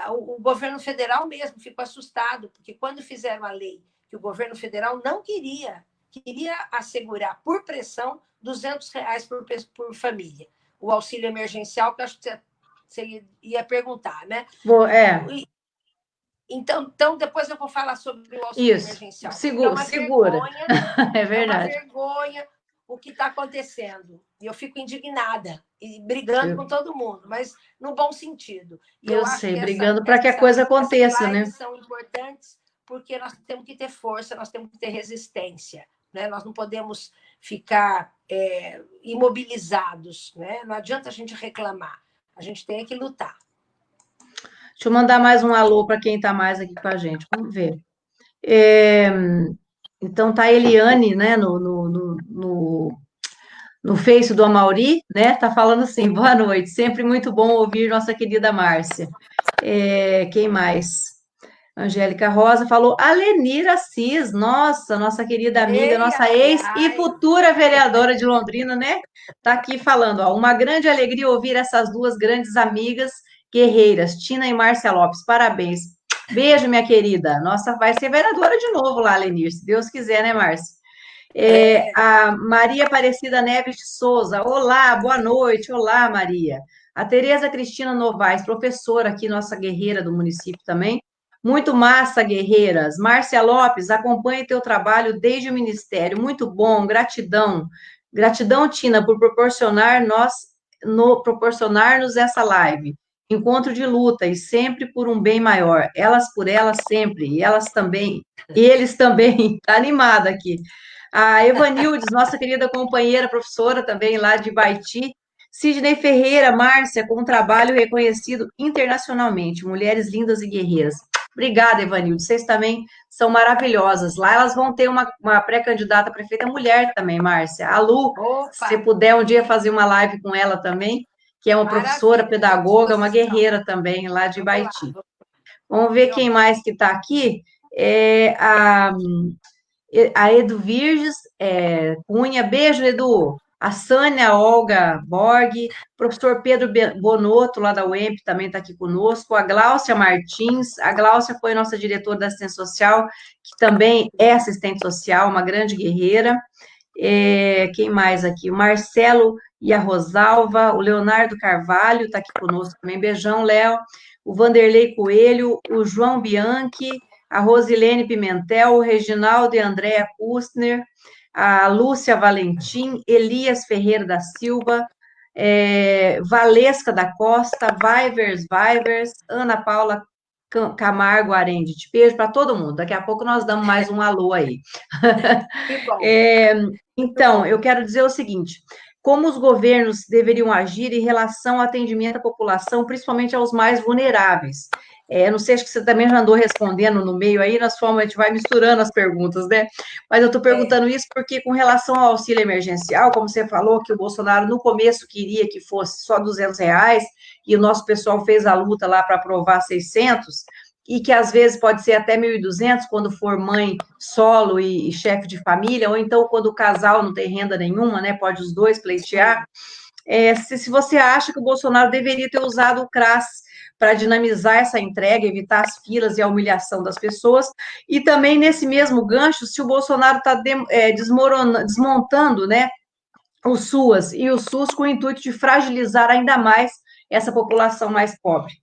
O governo federal mesmo ficou assustado, porque quando fizeram a lei que o governo federal não queria assegurar, por pressão, R$ 200 por família. O auxílio emergencial, que acho que você ia perguntar, né? Então, depois eu vou falar sobre o auxílio emergencial. Segura. Vergonha, é verdade. É uma vergonha o que está acontecendo. E eu fico indignada e brigando com todo mundo, mas no bom sentido. E eu acho sei, que brigando para que a coisa aconteça, né? São importantes porque nós temos que ter força, nós temos que ter resistência, né? Nós não podemos ficar imobilizados, né? Não adianta a gente reclamar, a gente tem que lutar. Deixa eu mandar mais um alô para quem está mais aqui com a gente. Vamos ver. Então tá a Eliane, né, no Face do Amauri, né? Tá falando assim, boa noite, sempre muito bom ouvir nossa querida Márcia. Quem mais? Angélica Rosa falou, a Lenir Assis, nossa querida amiga, nossa ex e futura vereadora de Londrina, né? Tá aqui falando, ó, uma grande alegria ouvir essas duas grandes amigas guerreiras, Tina e Márcia Lopes, parabéns. Beijo, minha querida. Nossa, vai ser vereadora de novo lá, Lenir, se Deus quiser, né, Márcia? A Maria Aparecida Neves de Souza, olá, boa noite, olá, Maria. A Tereza Cristina Novaes, professora aqui, nossa guerreira do município também. Muito massa, guerreiras. Márcia Lopes, acompanhe teu trabalho desde o Ministério. Muito bom, gratidão. Gratidão, Tina, por proporcionar-nos essa live. Encontro de luta e sempre por um bem maior. Elas por elas sempre. E elas também. E eles também. Está animada aqui. A Evanildes, nossa querida companheira, professora também lá de Baiti. Sidney Ferreira, Márcia, com um trabalho reconhecido internacionalmente. Mulheres lindas e guerreiras. Obrigada, Evanildo. Vocês também são maravilhosas. Lá elas vão ter uma pré-candidata a prefeita mulher também, Márcia. A Lu, se você puder um dia fazer uma live com ela também, que é uma professora, pedagoga, uma guerreira também, lá de Baiti. Vamos ver quem mais que está aqui. A Edu Virges Cunha. Beijo, Edu. A Sânia Olga Borg, professor Pedro Bonotto, lá da UEMP, também está aqui conosco, a Gláucia Martins, a Gláucia foi nossa diretora da assistência social, que também é assistente social, uma grande guerreira. Quem mais aqui? O Marcelo e a Rosalva, o Leonardo Carvalho está aqui conosco também, beijão, Léo, o Vanderlei Coelho, o João Bianchi, a Rosilene Pimentel, o Reginaldo e a Andréa Kustner, a Lúcia Valentim, Elias Ferreira da Silva, Valesca da Costa, Vivers, Ana Paula Camargo Arendt. Beijo para todo mundo. Daqui a pouco nós damos mais um alô aí. Que bom. Então, eu quero dizer o seguinte: como os governos deveriam agir em relação ao atendimento à população, principalmente aos mais vulneráveis. Não sei, acho que você também já andou respondendo no meio aí, nós a gente vai misturando as perguntas, né? Mas eu estou perguntando isso porque, com relação ao auxílio emergencial, como você falou, que o Bolsonaro no começo queria que fosse só R$ 200, e o nosso pessoal fez a luta lá para aprovar 600, e que às vezes pode ser até 1.200 quando for mãe solo e chefe de família, ou então quando o casal não tem renda nenhuma, né? Pode os dois pleitear. Se você acha que o Bolsonaro deveria ter usado o CRAS para dinamizar essa entrega, evitar as filas e a humilhação das pessoas. E também, nesse mesmo gancho, se o Bolsonaro está desmontando, né, o SUAS e o SUS com o intuito de fragilizar ainda mais essa população mais pobre.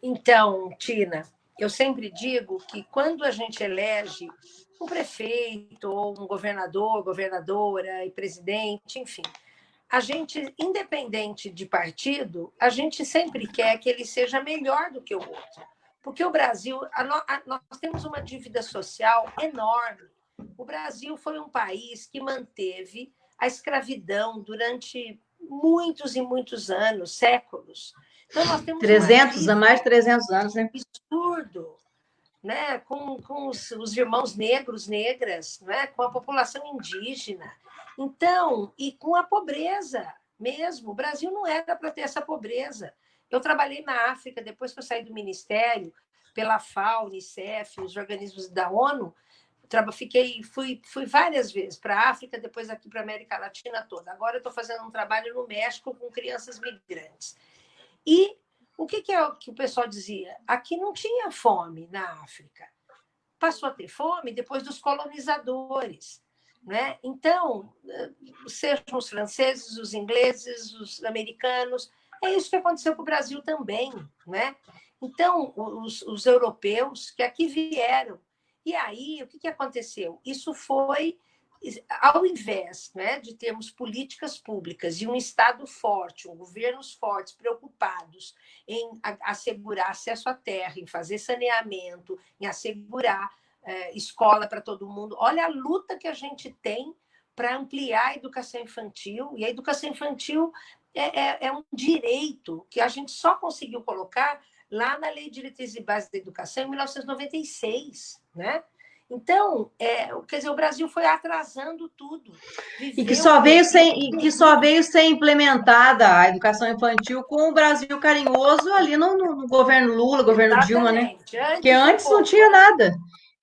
Então, Tina, eu sempre digo que quando a gente elege um prefeito, ou um governador, governadora e presidente, enfim, a gente, independente de partido, a gente sempre quer que ele seja melhor do que o outro. Porque o Brasil, nós temos uma dívida social enorme. O Brasil foi um país que manteve a escravidão durante muitos e muitos anos, séculos. Então, nós temos uma 300, dívida mais de 300 anos, né? absurdo, né? com os irmãos negros, negras, né? Com a população indígena. Então, e com a pobreza mesmo. O Brasil não era para ter essa pobreza. Eu trabalhei na África, depois que eu saí do Ministério, pela FAO, Unicef, os organismos da ONU, fui várias vezes para a África, depois aqui para a América Latina toda. Agora eu estou fazendo um trabalho no México com crianças migrantes. E o que é o que o pessoal dizia? Aqui não tinha fome na África. Passou a ter fome depois dos colonizadores. Né? Então, sejam os franceses, os ingleses, os americanos, é isso que aconteceu com o Brasil também. Né? Então, os europeus que aqui vieram. E aí, o que aconteceu? Isso foi, ao invés, né, de termos políticas públicas e um Estado forte, governos fortes, preocupados em assegurar acesso à terra, em fazer saneamento, em assegurar escola para todo mundo. Olha a luta que a gente tem para ampliar a educação infantil, e a educação infantil é um direito que a gente só conseguiu colocar lá na Lei de Diretrizes e Bases da Educação, em 1996, né? Então, quer dizer, o Brasil foi atrasando tudo. E que só veio ser implementada a educação infantil com o Brasil carinhoso ali no governo Lula, governo Dilma, né? Exatamente. Porque antes não tinha nada.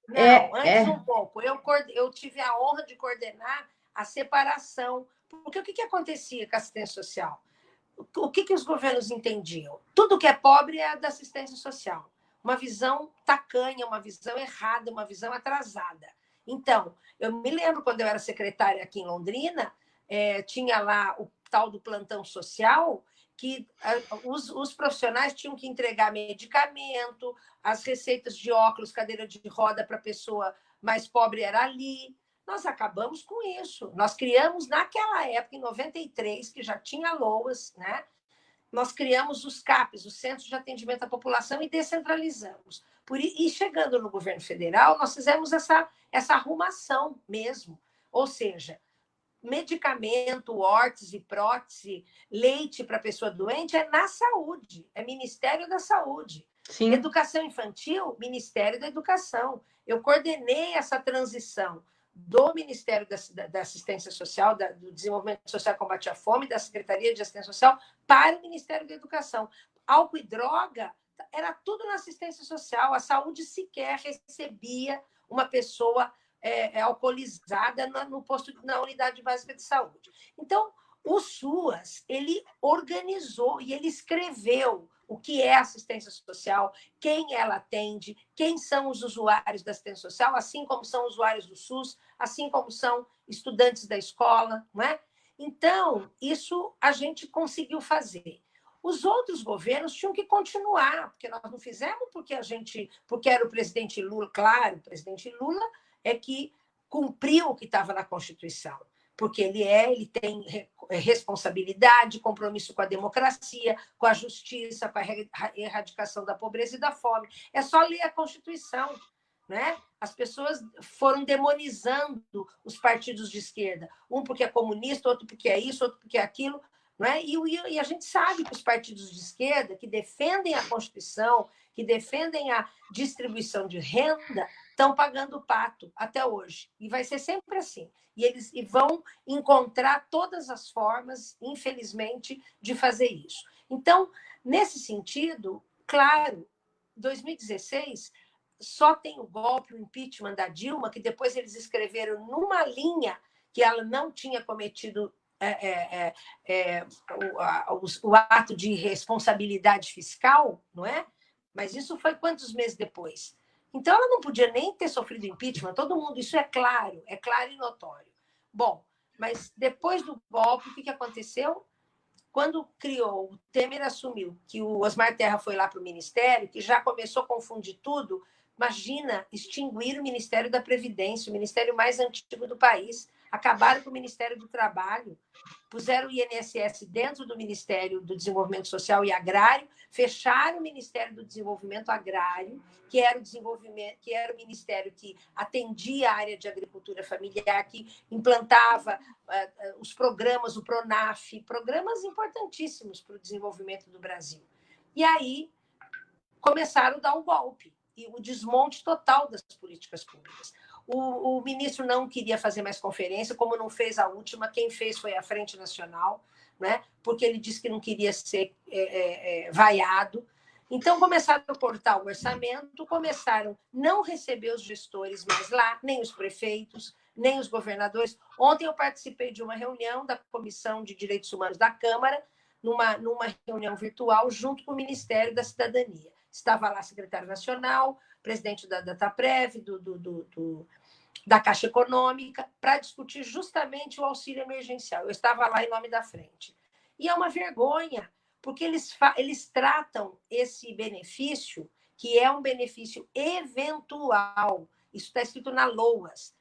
Não, antes um pouco. Eu tive a honra de coordenar a separação. Porque o que acontecia com a assistência social? O que os governos entendiam? Tudo que é pobre é da assistência social. Uma visão tacanha, uma visão errada, uma visão atrasada. Então, eu me lembro quando eu era secretária aqui em Londrina, tinha lá o tal do plantão social, que os profissionais tinham que entregar medicamento, as receitas de óculos, cadeira de roda para a pessoa mais pobre era ali. Nós acabamos com isso. Nós criamos, naquela época, em 93, que já tinha LOAS, né? Nós criamos os CAPs, os Centros de Atendimento à População, e descentralizamos. E chegando no governo federal, nós fizemos essa arrumação mesmo. Ou seja, medicamento, órtese, prótese, leite para pessoa doente é na saúde, é Ministério da Saúde. Sim. Educação infantil, Ministério da Educação. Eu coordenei essa transição do Ministério da Assistência Social, do Desenvolvimento Social e Combate à Fome, da Secretaria de Assistência Social, para o Ministério da Educação. Álcool e droga era tudo na assistência social. A saúde sequer recebia uma pessoa alcoolizada no posto, na unidade básica de saúde. Então, o SUAS, ele organizou e ele escreveu o que é assistência social, quem ela atende, quem são os usuários da assistência social, assim como são usuários do SUS, assim como são estudantes da escola, não é? Então, isso a gente conseguiu fazer. Os outros governos tinham que continuar, porque nós não fizemos porque era o presidente Lula, claro, o presidente Lula é que cumpriu o que estava na Constituição, porque ele tem responsabilidade, compromisso com a democracia, com a justiça, com a erradicação da pobreza e da fome. É só ler a Constituição. Né? As pessoas foram demonizando os partidos de esquerda, um porque é comunista, outro porque é isso, outro porque é aquilo. Não é? E a gente sabe que os partidos de esquerda que defendem a Constituição, que defendem a distribuição de renda, estão pagando o pato até hoje. E vai ser sempre assim. E eles vão encontrar todas as formas, infelizmente, de fazer isso. Então, nesse sentido, claro, 2016 só tem o golpe, o impeachment da Dilma, que depois eles escreveram numa linha que ela não tinha cometido o ato de responsabilidade fiscal, não é? Mas isso foi quantos meses depois? Então, ela não podia nem ter sofrido impeachment, todo mundo, isso é claro e notório. Bom, mas depois do golpe, o que aconteceu? Quando criou, o Temer assumiu que o Osmar Terra foi lá para o Ministério, que já começou a confundir tudo, imagina extinguir o Ministério da Previdência, o ministério mais antigo do país, acabaram com o Ministério do Trabalho, puseram o INSS dentro do Ministério do Desenvolvimento Social e Agrário, fecharam o Ministério do Desenvolvimento Agrário, que era o ministério que atendia a área de agricultura familiar, que implantava os programas, o PRONAF, programas importantíssimos para o desenvolvimento do Brasil. E aí começaram a dar o golpe e o desmonte total das políticas públicas. O ministro não queria fazer mais conferência, como não fez a última, quem fez foi a Frente Nacional, né? Porque ele disse que não queria ser vaiado. Então, começaram a cortar o orçamento, começaram a não receber os gestores mais lá, nem os prefeitos, nem os governadores. Ontem eu participei de uma reunião da Comissão de Direitos Humanos da Câmara, numa reunião virtual, junto com o Ministério da Cidadania. Estava lá secretário nacional, presidente da Dataprev, da Caixa Econômica, para discutir justamente o auxílio emergencial. Eu estava lá em nome da frente. E é uma vergonha, porque eles tratam esse benefício, que é um benefício eventual, isso está escrito na LOAS.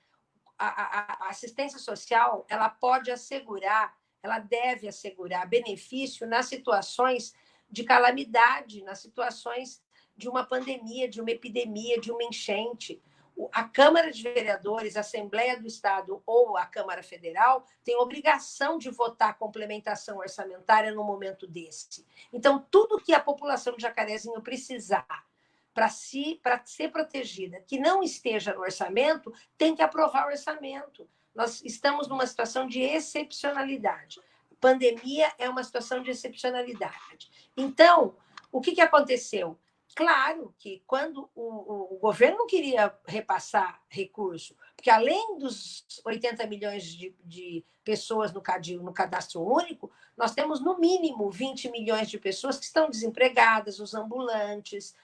A assistência social, ela pode assegurar, ela deve assegurar benefício nas situações de calamidade, nas situações de uma pandemia, de uma epidemia, de uma enchente. A Câmara de Vereadores, a Assembleia do Estado ou a Câmara Federal tem obrigação de votar a complementação orçamentária no momento desse. Então, tudo que a população de Jacarezinho precisar para ser protegida, que não esteja no orçamento, tem que aprovar o orçamento. Nós estamos numa situação de excepcionalidade. A pandemia é uma situação de excepcionalidade. Então, o que aconteceu? Claro que quando o governo não queria repassar recurso, porque além dos 80 milhões de pessoas no cadastro único, nós temos no mínimo 20 milhões de pessoas que estão desempregadas, os ambulantes,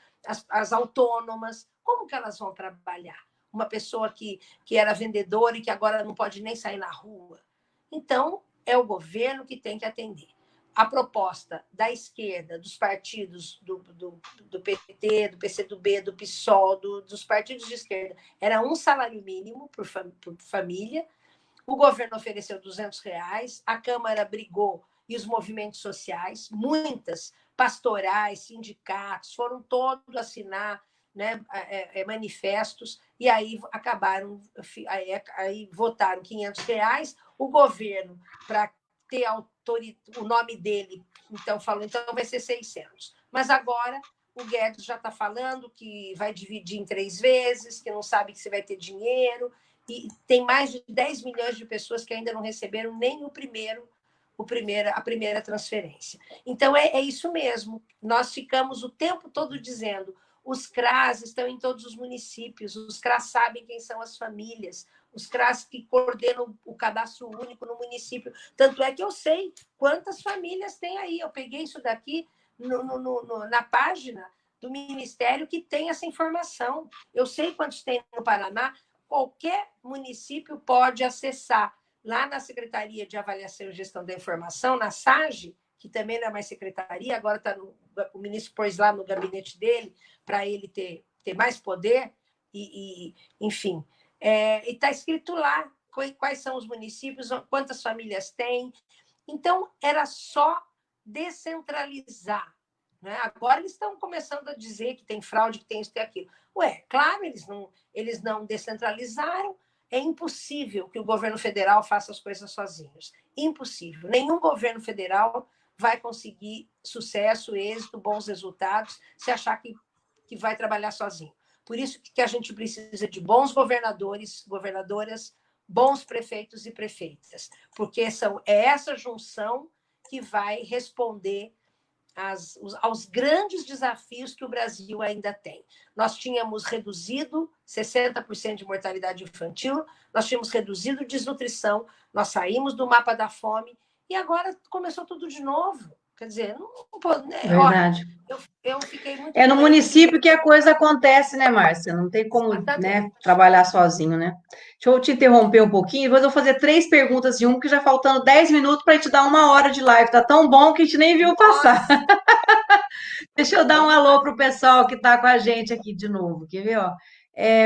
as autônomas. Como que elas vão trabalhar? Uma pessoa que era vendedora e que agora não pode nem sair na rua. Então, é o governo que tem que atender. A proposta da esquerda, dos partidos do PT, do PCdoB, do PSOL, dos partidos de esquerda, era um salário mínimo por família. O governo ofereceu R$200, a Câmara brigou e os movimentos sociais, muitas pastorais, sindicatos, foram todos assinar, né, manifestos, e aí acabaram, aí votaram R$500, o governo, para ter o nome dele, então falou, então vai ser 600. Mas agora o Guedes já está falando que vai dividir em 3 vezes, que não sabe se vai ter dinheiro, e tem mais de 10 milhões de pessoas que ainda não receberam nem a primeira transferência. Então, é isso mesmo. Nós ficamos o tempo todo dizendo, os CRAS estão em todos os municípios, os CRAS sabem quem são as famílias, os CRAS que coordenam o cadastro único no município. Tanto é que eu sei quantas famílias tem aí. Eu peguei isso daqui na página do Ministério que tem essa informação. Eu sei quantos tem no Paraná. Qualquer município pode acessar lá na Secretaria de Avaliação e Gestão da Informação, na SAGE, que também não é mais secretaria, agora o ministro pôs lá no gabinete dele para ele ter mais poder, enfim. E está escrito lá quais são os municípios, quantas famílias tem. Então, era só descentralizar. Né? Agora eles estão começando a dizer que tem fraude, que tem isso e aquilo. Claro, eles não descentralizaram. É impossível que o governo federal faça as coisas sozinhos. Impossível. Nenhum governo federal vai conseguir sucesso, êxito, bons resultados, se achar que vai trabalhar sozinho. Por isso que a gente precisa de bons governadores, governadoras, bons prefeitos e prefeitas, porque é essa junção que vai responder aos grandes desafios que o Brasil ainda tem. Nós tínhamos reduzido 60% de mortalidade infantil, nós tínhamos reduzido desnutrição, nós saímos do mapa da fome e agora começou tudo de novo. Quer dizer, Verdade. Olha, eu fiquei muito É no doente. município que a coisa acontece, né, Márcia? Não tem como, né, Exatamente. trabalhar sozinho, né? Deixa eu te interromper um pouquinho, depois eu vou fazer 3 perguntas de um, que já faltando 10 minutos para te dar 1 hora de live. Tá tão bom que a gente nem viu passar. Nossa, Deixa eu dar um vamos alô lá. pro pessoal que está com a gente aqui de novo. Quer ver, ó?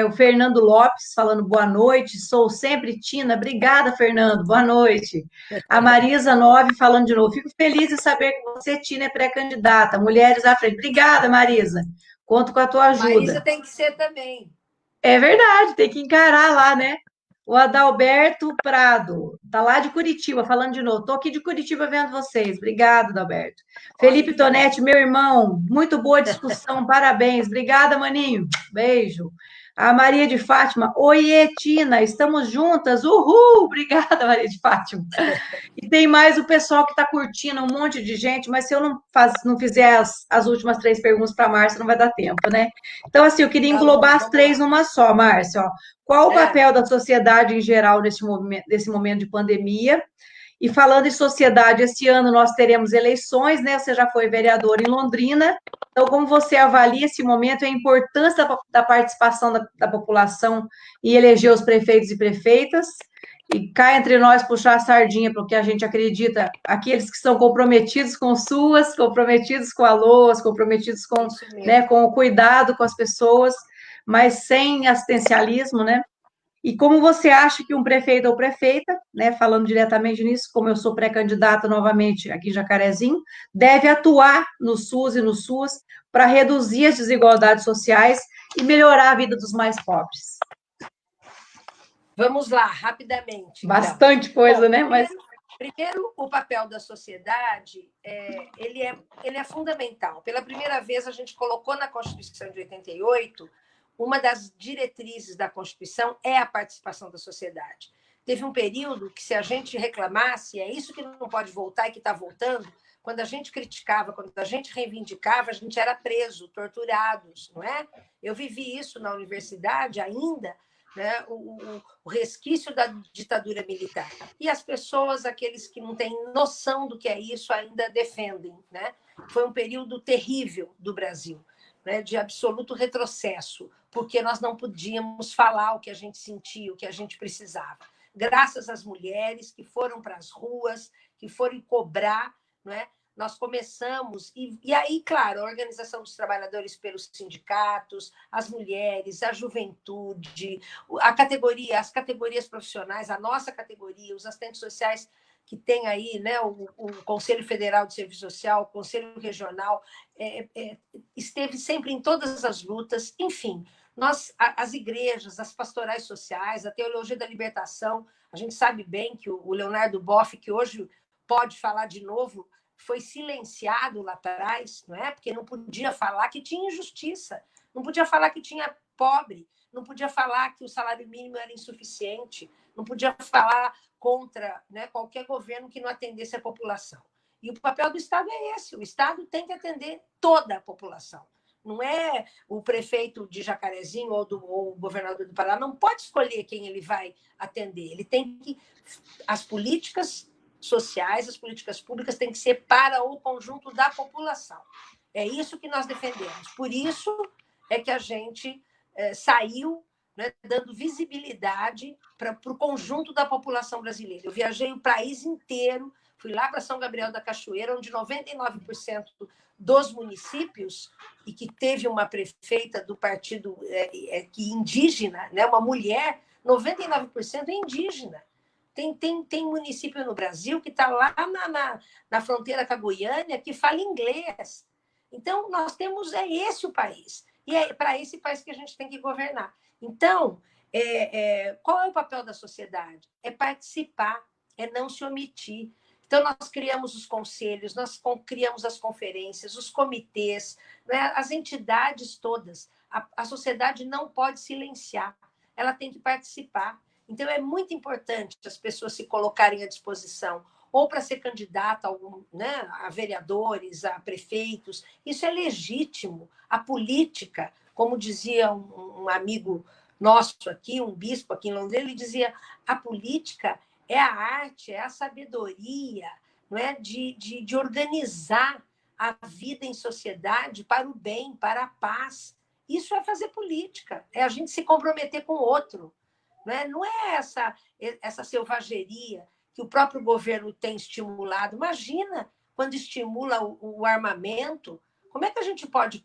O Fernando Lopes falando boa noite. Sou sempre Tina. Obrigada, Fernando. Boa noite. A Marisa Nove falando de novo. Fico feliz em saber que você, Tina, é pré-candidata. Mulheres à frente. Obrigada, Marisa. Conto com a tua Marisa ajuda. tem que ser também. É verdade, tem que encarar lá, né? O Adalberto Prado, tá lá de Curitiba, falando de novo. Tô aqui de Curitiba vendo vocês. Obrigada, Adalberto. Olha Felipe que bom. Tonetti, meu irmão, muito boa discussão, parabéns. Obrigada, maninho. Beijo. A Maria de Fátima, oiê, Tina, estamos juntas. Uhul! Obrigada, Maria de Fátima. E tem mais o pessoal que está curtindo, um monte de gente, mas se eu não fizer as últimas 3 perguntas para a Márcia, não vai dar tempo, né? Então, assim, eu queria Tá bom, englobar as vamos três lá. numa só, Márcia. Ó. Qual o É, papel da sociedade em geral nesse momento de pandemia? E falando em sociedade, esse ano nós teremos eleições, né? Você já foi vereador em Londrina. Então, como você avalia esse momento e a importância da participação da população em eleger os prefeitos e prefeitas? E cá entre nós puxar a sardinha, porque a gente acredita, aqueles que são comprometidos com suas, comprometidos com a LOAS, comprometidos com, isso né, mesmo. com o cuidado com as pessoas, mas sem assistencialismo, né? E como você acha que um prefeito ou prefeita, né, falando diretamente nisso, como eu sou pré-candidata novamente aqui em Jacarezinho, deve atuar no SUS e no SUS para reduzir as desigualdades sociais e melhorar a vida dos mais pobres? Vamos lá, rapidamente, então. Bastante Bom, coisa, né? Mas primeiro o papel da sociedade, ele é fundamental. Pela primeira vez, a gente colocou na Constituição de 88, uma das diretrizes da Constituição é a participação da sociedade. Teve um período que, se a gente reclamasse, é isso que não pode voltar e que está voltando, quando a gente criticava, quando a gente reivindicava, a gente era preso, torturados, não é? Eu vivi isso na universidade ainda, né, o resquício da ditadura militar. E as pessoas, aqueles que não têm noção do que é isso, ainda defendem. Né? Foi um período terrível do Brasil, né, de absoluto retrocesso, porque nós não podíamos falar o que a gente sentia, o que a gente precisava. Graças às mulheres que foram para as ruas, que foram cobrar, não é? Nós começamos, e aí, claro, a organização dos trabalhadores pelos sindicatos, as mulheres, a juventude, as categorias profissionais, a nossa categoria, os assistentes sociais que tem aí, né, o Conselho Federal de Serviço Social, o Conselho Regional, esteve sempre em todas as lutas, enfim, as igrejas, as pastorais sociais, a teologia da libertação, a gente sabe bem que o Leonardo Boff, que hoje pode falar de novo, foi silenciado lá atrás, não é? Porque não podia falar que tinha injustiça, não podia falar que tinha pobre, não podia falar que o salário mínimo era insuficiente, não podia falar contra, né, qualquer governo que não atendesse a população. E o papel do Estado é esse: o Estado tem que atender toda a população. Não é o prefeito de Jacarezinho ou o governador do Pará, não pode escolher quem ele vai atender. Ele tem que. As políticas sociais, as políticas públicas têm que ser para o conjunto da população. É isso que nós defendemos. Por isso é que a gente saiu, né, dando visibilidade para o conjunto da população brasileira. Eu viajei o país inteiro, fui lá para São Gabriel da Cachoeira, onde 99% dos municípios, e que teve uma prefeita do partido que indígena, né, uma mulher, 99% é indígena. Tem município no Brasil que está lá na fronteira com a Goiânia que fala inglês. Então, nós temos, esse o país. E é para esse país que a gente tem que governar. Então, qual é o papel da sociedade? É participar, é não se omitir. Então, nós criamos os conselhos, nós criamos as conferências, os comitês, né, as entidades todas. A sociedade não pode silenciar, ela tem que participar. Então, é muito importante as pessoas se colocarem à disposição, ou para ser candidata né, a vereadores, a prefeitos. Isso é legítimo. A política, como dizia um amigo nosso aqui, um bispo aqui em Londrina, ele dizia: a política é a arte, é a sabedoria, não é? de organizar a vida em sociedade para o bem, para a paz. Isso é fazer política, é a gente se comprometer com o outro. Não é essa selvageria que o próprio governo tem estimulado. Imagina quando estimula o armamento, como é que a gente pode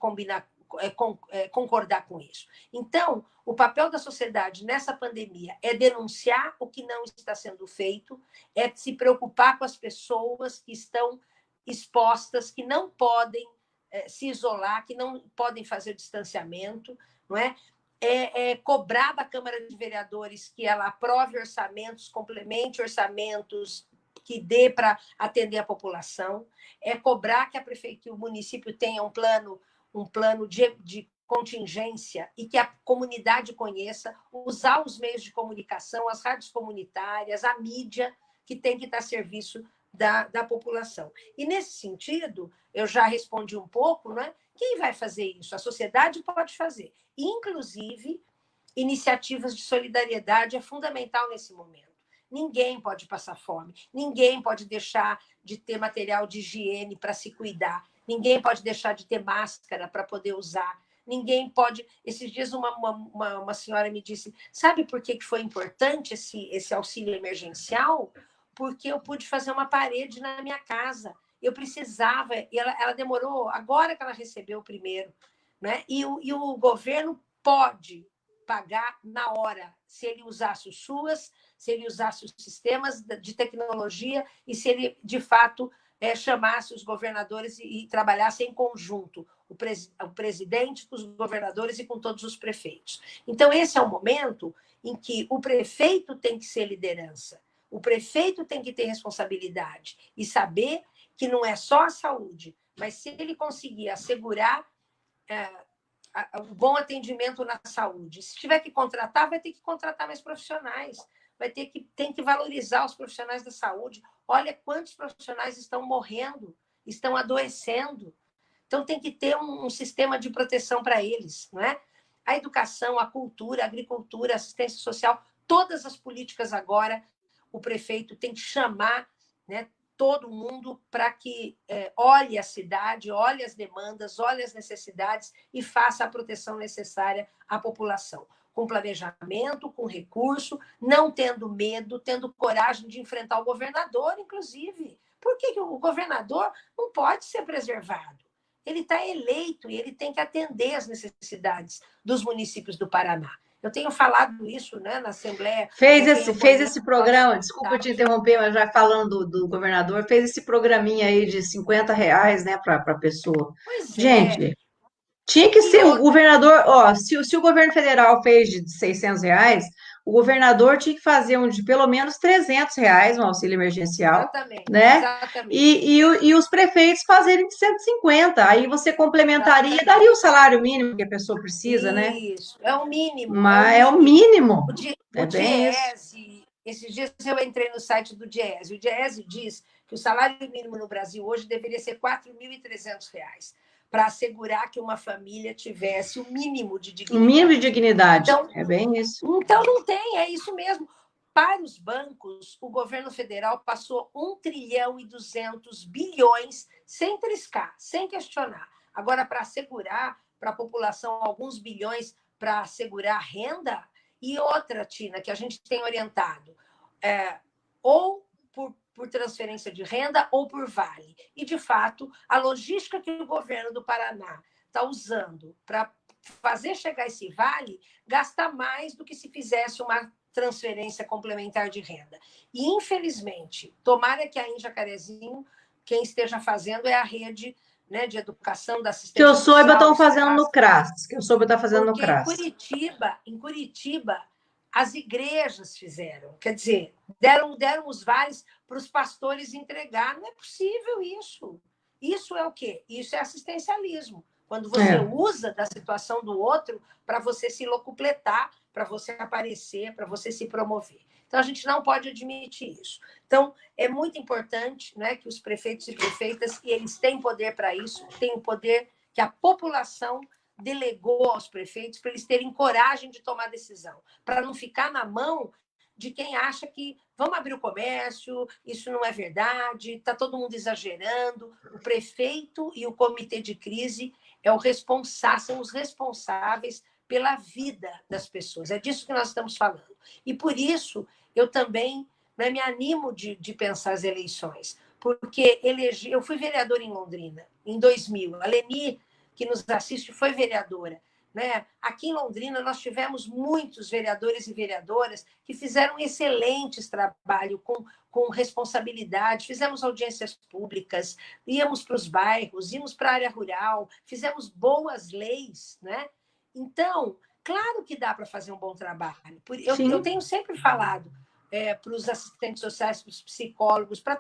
concordar com isso? Então, o papel da sociedade nessa pandemia é denunciar o que não está sendo feito, é se preocupar com as pessoas que estão expostas, que não podem se isolar, que não podem fazer distanciamento, não é? Cobrar da Câmara de Vereadores que ela aprove orçamentos, complemente orçamentos que dê para atender a população, cobrar que o município tenha um plano de contingência e que a comunidade conheça, usar os meios de comunicação, as rádios comunitárias, a mídia, que tem que estar a serviço da população. E, nesse sentido, eu já respondi um pouco, não é? Quem vai fazer isso? A sociedade pode fazer. Inclusive, iniciativas de solidariedade é fundamental nesse momento. Ninguém pode passar fome, ninguém pode deixar de ter material de higiene para se cuidar, ninguém pode deixar de ter máscara para poder usar, ninguém pode... Esses dias uma senhora me disse, sabe por que foi importante esse auxílio emergencial? Porque eu pude fazer uma parede na minha casa. Eu precisava, e ela demorou, agora que ela recebeu o primeiro, né? E o governo pode pagar na hora, se ele usasse os SUAS, se ele usasse os sistemas de tecnologia e se ele, de fato, chamasse os governadores e trabalhasse em conjunto, o presidente com os governadores e com todos os prefeitos. Então, esse é o momento em que o prefeito tem que ser liderança, o prefeito tem que ter responsabilidade e saber que não é só a saúde, mas se ele conseguir assegurar o bom atendimento na saúde, se tiver que contratar, vai ter que contratar mais profissionais, tem que valorizar os profissionais da saúde. Olha quantos profissionais estão morrendo, estão adoecendo. Então, tem que ter um sistema de proteção para eles, não é? A educação, a cultura, a agricultura, a assistência social, todas as políticas agora, o prefeito tem que chamar, né, todo mundo para que olhe a cidade, olhe as demandas, olhe as necessidades e faça a proteção necessária à população, com planejamento, com recurso, não tendo medo, tendo coragem de enfrentar o governador, inclusive. Por que o governador não pode ser preservado? Ele está eleito e ele tem que atender às necessidades dos municípios do Paraná. Eu tenho falado isso, né, na Assembleia. Fez esse programa, desculpa te interromper, mas já falando do governador, fez esse programinha aí de R$ 50, né, para a pessoa. Pois Gente, tinha que ser o governador, ó, se o governo federal fez de R$ 600, o governador tinha que fazer um de pelo menos R$ 300, um auxílio emergencial, exatamente, né? Exatamente. E os prefeitos fazerem de 150. Aí você complementaria, daria o salário mínimo que a pessoa precisa, né? Isso, é o mínimo. Mas é o mínimo. O bem isso. Diese, esses dias eu entrei no site do Diese. O Diese diz que o salário mínimo no Brasil hoje deveria ser R$ 4.300, para assegurar que uma família tivesse o mínimo de dignidade. O mínimo de dignidade, então, é bem isso. Então, não tem, é isso mesmo. Para os bancos, o governo federal passou 1,2 trilhão sem triscar, sem questionar. Agora, para assegurar para a população alguns bilhões para assegurar renda, e outra, Tina, que a gente tem orientado, ou por transferência de renda ou por vale. E, de fato, a logística que o governo do Paraná está usando para fazer chegar esse vale gasta mais do que se fizesse uma transferência complementar de renda. E, infelizmente, tomara que aí em Jacarezinho, quem esteja fazendo é a rede, né, de educação, da assistência social. Que eu soube, estão fazendo no CRAS. Que eu soube, está fazendo no CRAS. Em Curitiba, as igrejas fizeram. Quer dizer, deram os vales para os pastores entregar. Não é possível isso. Isso é o quê? Isso é assistencialismo. Quando você usa da situação do outro para você se locupletar, para você aparecer, para você se promover. Então, a gente não pode admitir isso. Então, é muito importante, né, que os prefeitos e prefeitas, e eles têm poder para isso, têm o poder que a população delegou aos prefeitos para eles terem coragem de tomar decisão, para não ficar na mão de quem acha que vamos abrir o comércio, isso não é verdade, está todo mundo exagerando. O prefeito e o comitê de crise são os responsáveis pela vida das pessoas. É disso que nós estamos falando. E por isso eu também, né, me animo de pensar as eleições, porque eu fui vereadora em Londrina em 2000. A Leni, que nos assiste, foi vereadora. Né? Aqui em Londrina, nós tivemos muitos vereadores e vereadoras que fizeram excelentes trabalho com responsabilidade, fizemos audiências públicas, íamos para os bairros, íamos para a área rural, fizemos boas leis. Né? Então, claro que dá para fazer um bom trabalho. Eu tenho sempre falado para os assistentes sociais, para os psicólogos, para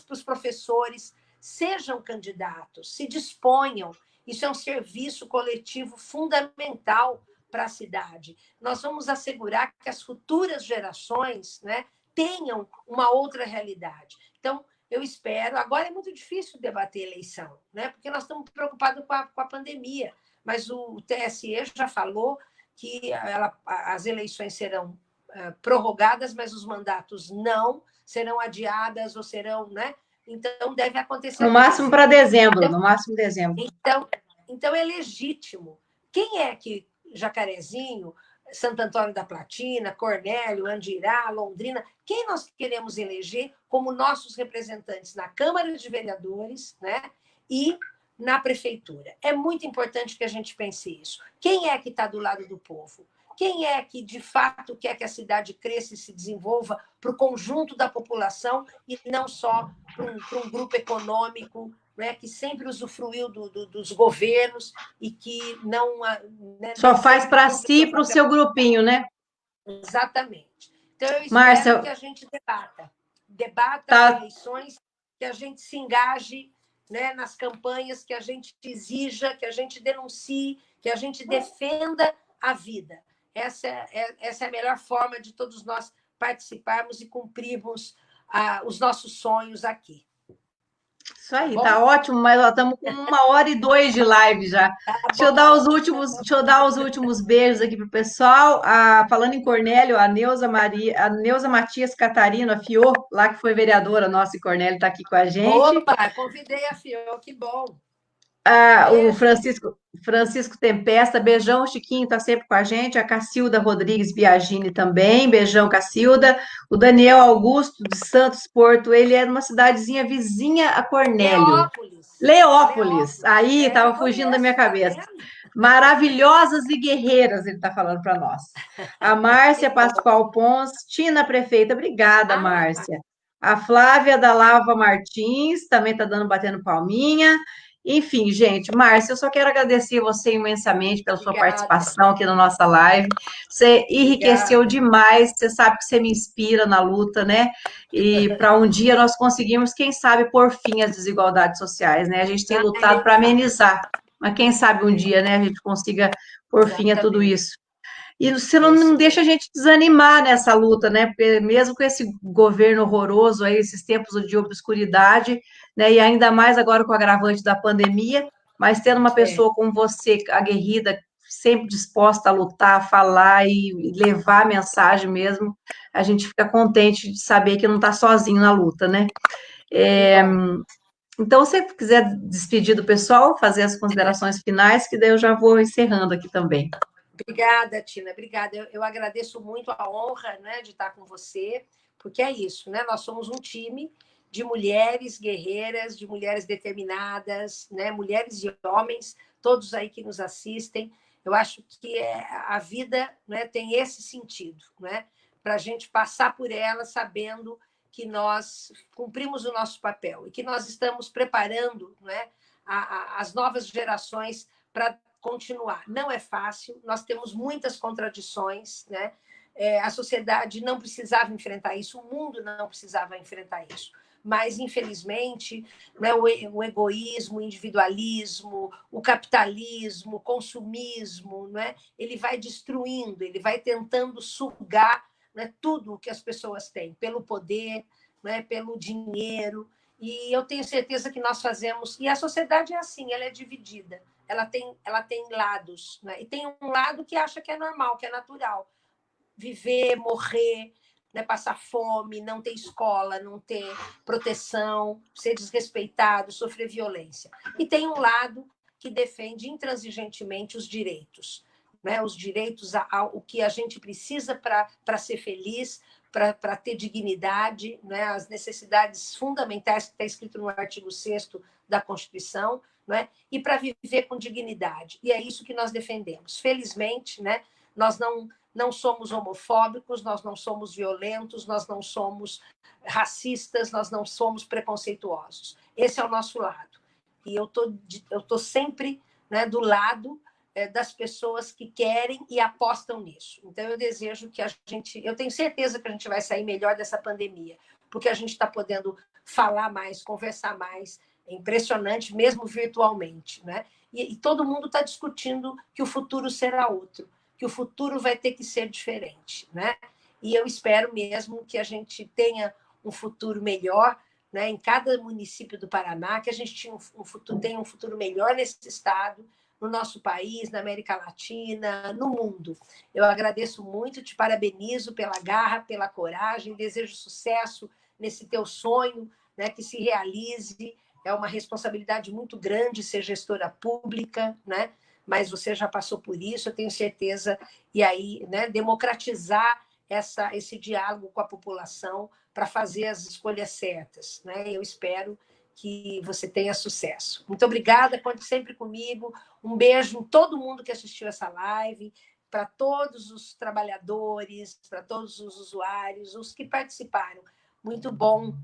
os professores, sejam candidatos, se disponham. Isso é um serviço coletivo fundamental para a cidade. Nós vamos assegurar que as futuras gerações, né, tenham uma outra realidade. Então, eu espero. Agora é muito difícil debater eleição, né, porque nós estamos preocupados com a pandemia, mas o TSE já falou que as eleições serão prorrogadas, mas os mandatos não serão adiadas ou serão, né? Então, deve acontecer. No máximo para dezembro, no máximo dezembro. Então, é legítimo. Quem é que Jacarezinho, Santo Antônio da Platina, Cornélio, Andirá, Londrina, quem nós queremos eleger como nossos representantes na Câmara de Vereadores, né? E na prefeitura? É muito importante que a gente pense isso. Quem é que está do lado do povo? Quem é que, de fato, quer que a cidade cresça e se desenvolva para o conjunto da população e não só para um grupo econômico, né, que sempre usufruiu dos governos e que não... Né, só faz para si e para o seu grupinho, né? Exatamente. Então, eu espero Márcia, que a gente debata as tá, eleições, que a gente se engaje, né, nas campanhas, que a gente exija, que a gente denuncie, que a gente defenda a vida. Essa é a melhor forma de todos nós participarmos e cumprirmos os nossos sonhos aqui. isso aí, tá ótimo, mas nós estamos com 1h02 de live já. Deixa eu dar os últimos beijos aqui pro pessoal. Falando em Cornélio, a Neuza Matias Catarino, a Fiô, lá que foi vereadora nossa em Cornélio, está aqui com a gente. Opa, convidei a Fiô, que bom. O Francisco Tempesta, beijão, o Chiquinho está sempre com a gente, a Cacilda Rodrigues Biagini também, beijão, Cacilda, o Daniel Augusto de Santos Porto, ele é de uma cidadezinha vizinha a Cornélio. Leópolis. Aí, estava fugindo da minha cabeça. Maravilhosas e guerreiras, ele está falando para nós. A Márcia Pascoal Pons, Tina Prefeita, obrigada, Márcia. A Flávia da Lava Martins, também está batendo palminha. Enfim, gente, Márcia, eu só quero agradecer você imensamente pela sua participação aqui na nossa live. Você enriqueceu demais, você sabe que você me inspira na luta, né? E para um dia nós conseguirmos, quem sabe, pôr fim às desigualdades sociais, né? A gente tem lutado para amenizar, mas quem sabe um dia, né, a gente consiga pôr fim a tudo isso. E você não deixa a gente desanimar nessa luta, né? Porque mesmo com esse governo horroroso aí, esses tempos de obscuridade, né? E ainda mais agora com o agravante da pandemia, mas tendo uma pessoa como você, aguerrida, sempre disposta a lutar, a falar e levar a mensagem mesmo, a gente fica contente de saber que não está sozinho na luta, né? Então, se você quiser despedir do pessoal, fazer as considerações finais, que daí eu já vou encerrando aqui também. Obrigada, Tina, obrigada. Eu agradeço muito a honra, né, de estar com você, porque é isso, né? Nós somos um time de mulheres guerreiras, de mulheres determinadas, né? Mulheres e homens, todos aí que nos assistem. Eu acho que a vida, né, tem esse sentido, né? Para a gente passar por ela sabendo que nós cumprimos o nosso papel e que nós estamos preparando, né, as novas gerações para continuar. Não é fácil, nós temos muitas contradições, né? A sociedade não precisava enfrentar isso, o mundo não precisava enfrentar isso. Mas, infelizmente, né, o egoísmo, o individualismo, o capitalismo, o consumismo, né, ele vai destruindo, ele vai tentando sugar, né, tudo o que as pessoas têm, pelo poder, né, pelo dinheiro. E eu tenho certeza que nós fazemos... E a sociedade é assim, ela é dividida. Ela tem lados, né? E tem um lado que acha que é normal, que é natural. Viver, morrer, né, passar fome, não ter escola, não ter proteção, ser desrespeitado, sofrer violência. E tem um lado que defende intransigentemente os direitos, né, os direitos ao que a gente precisa para ser feliz, para ter dignidade, né, as necessidades fundamentais que está escrito no artigo 6º da Constituição, né, e para viver com dignidade. E é isso que nós defendemos. Felizmente, né, nós não somos homofóbicos, nós não somos violentos, nós não somos racistas, nós não somos preconceituosos. Esse é o nosso lado. E eu tô sempre, né, do lado das pessoas que querem e apostam nisso. Então, eu desejo que eu tenho certeza que a gente vai sair melhor dessa pandemia, porque a gente está podendo falar mais, conversar mais. É impressionante, mesmo virtualmente, né? E todo mundo está discutindo que o futuro será outro, que o futuro vai ter que ser diferente, né? E eu espero mesmo que a gente tenha um futuro melhor, né, em cada município do Paraná, que a gente tenha um futuro melhor nesse estado, no nosso país, na América Latina, no mundo. Eu agradeço muito, te parabenizo pela garra, pela coragem, desejo sucesso nesse teu sonho, né, que se realize. É uma responsabilidade muito grande ser gestora pública, né? Mas você já passou por isso, eu tenho certeza, e aí, né, democratizar esse diálogo com a população para fazer as escolhas certas, né? Eu espero que você tenha sucesso. Muito obrigada, conte sempre comigo. Um beijo em todo mundo que assistiu essa live, para todos os trabalhadores, para todos os usuários, os que participaram. Muito bom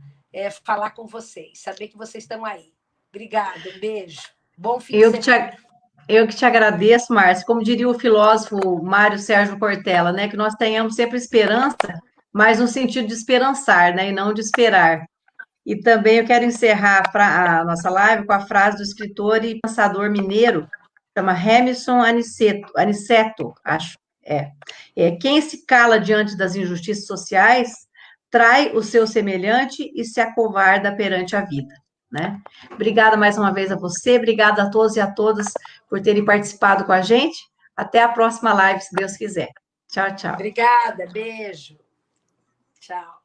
falar com vocês, saber que vocês estão aí. Obrigada, um beijo. Bom fim de semana. Eu que te agradeço, Márcia. Como diria o filósofo Mário Sérgio Cortella, né, que nós tenhamos sempre esperança, mas no sentido de esperançar, né, e não de esperar. E também eu quero encerrar a nossa live com a frase do escritor e pensador mineiro, chama Remington Aniceto, acho. Quem se cala diante das injustiças sociais trai o seu semelhante e se acovarda perante a vida, né? Obrigada mais uma vez a você, obrigada a todos e a todas por terem participado com a gente. Até a próxima live, se Deus quiser. Tchau, tchau. Obrigada, beijo. Tchau.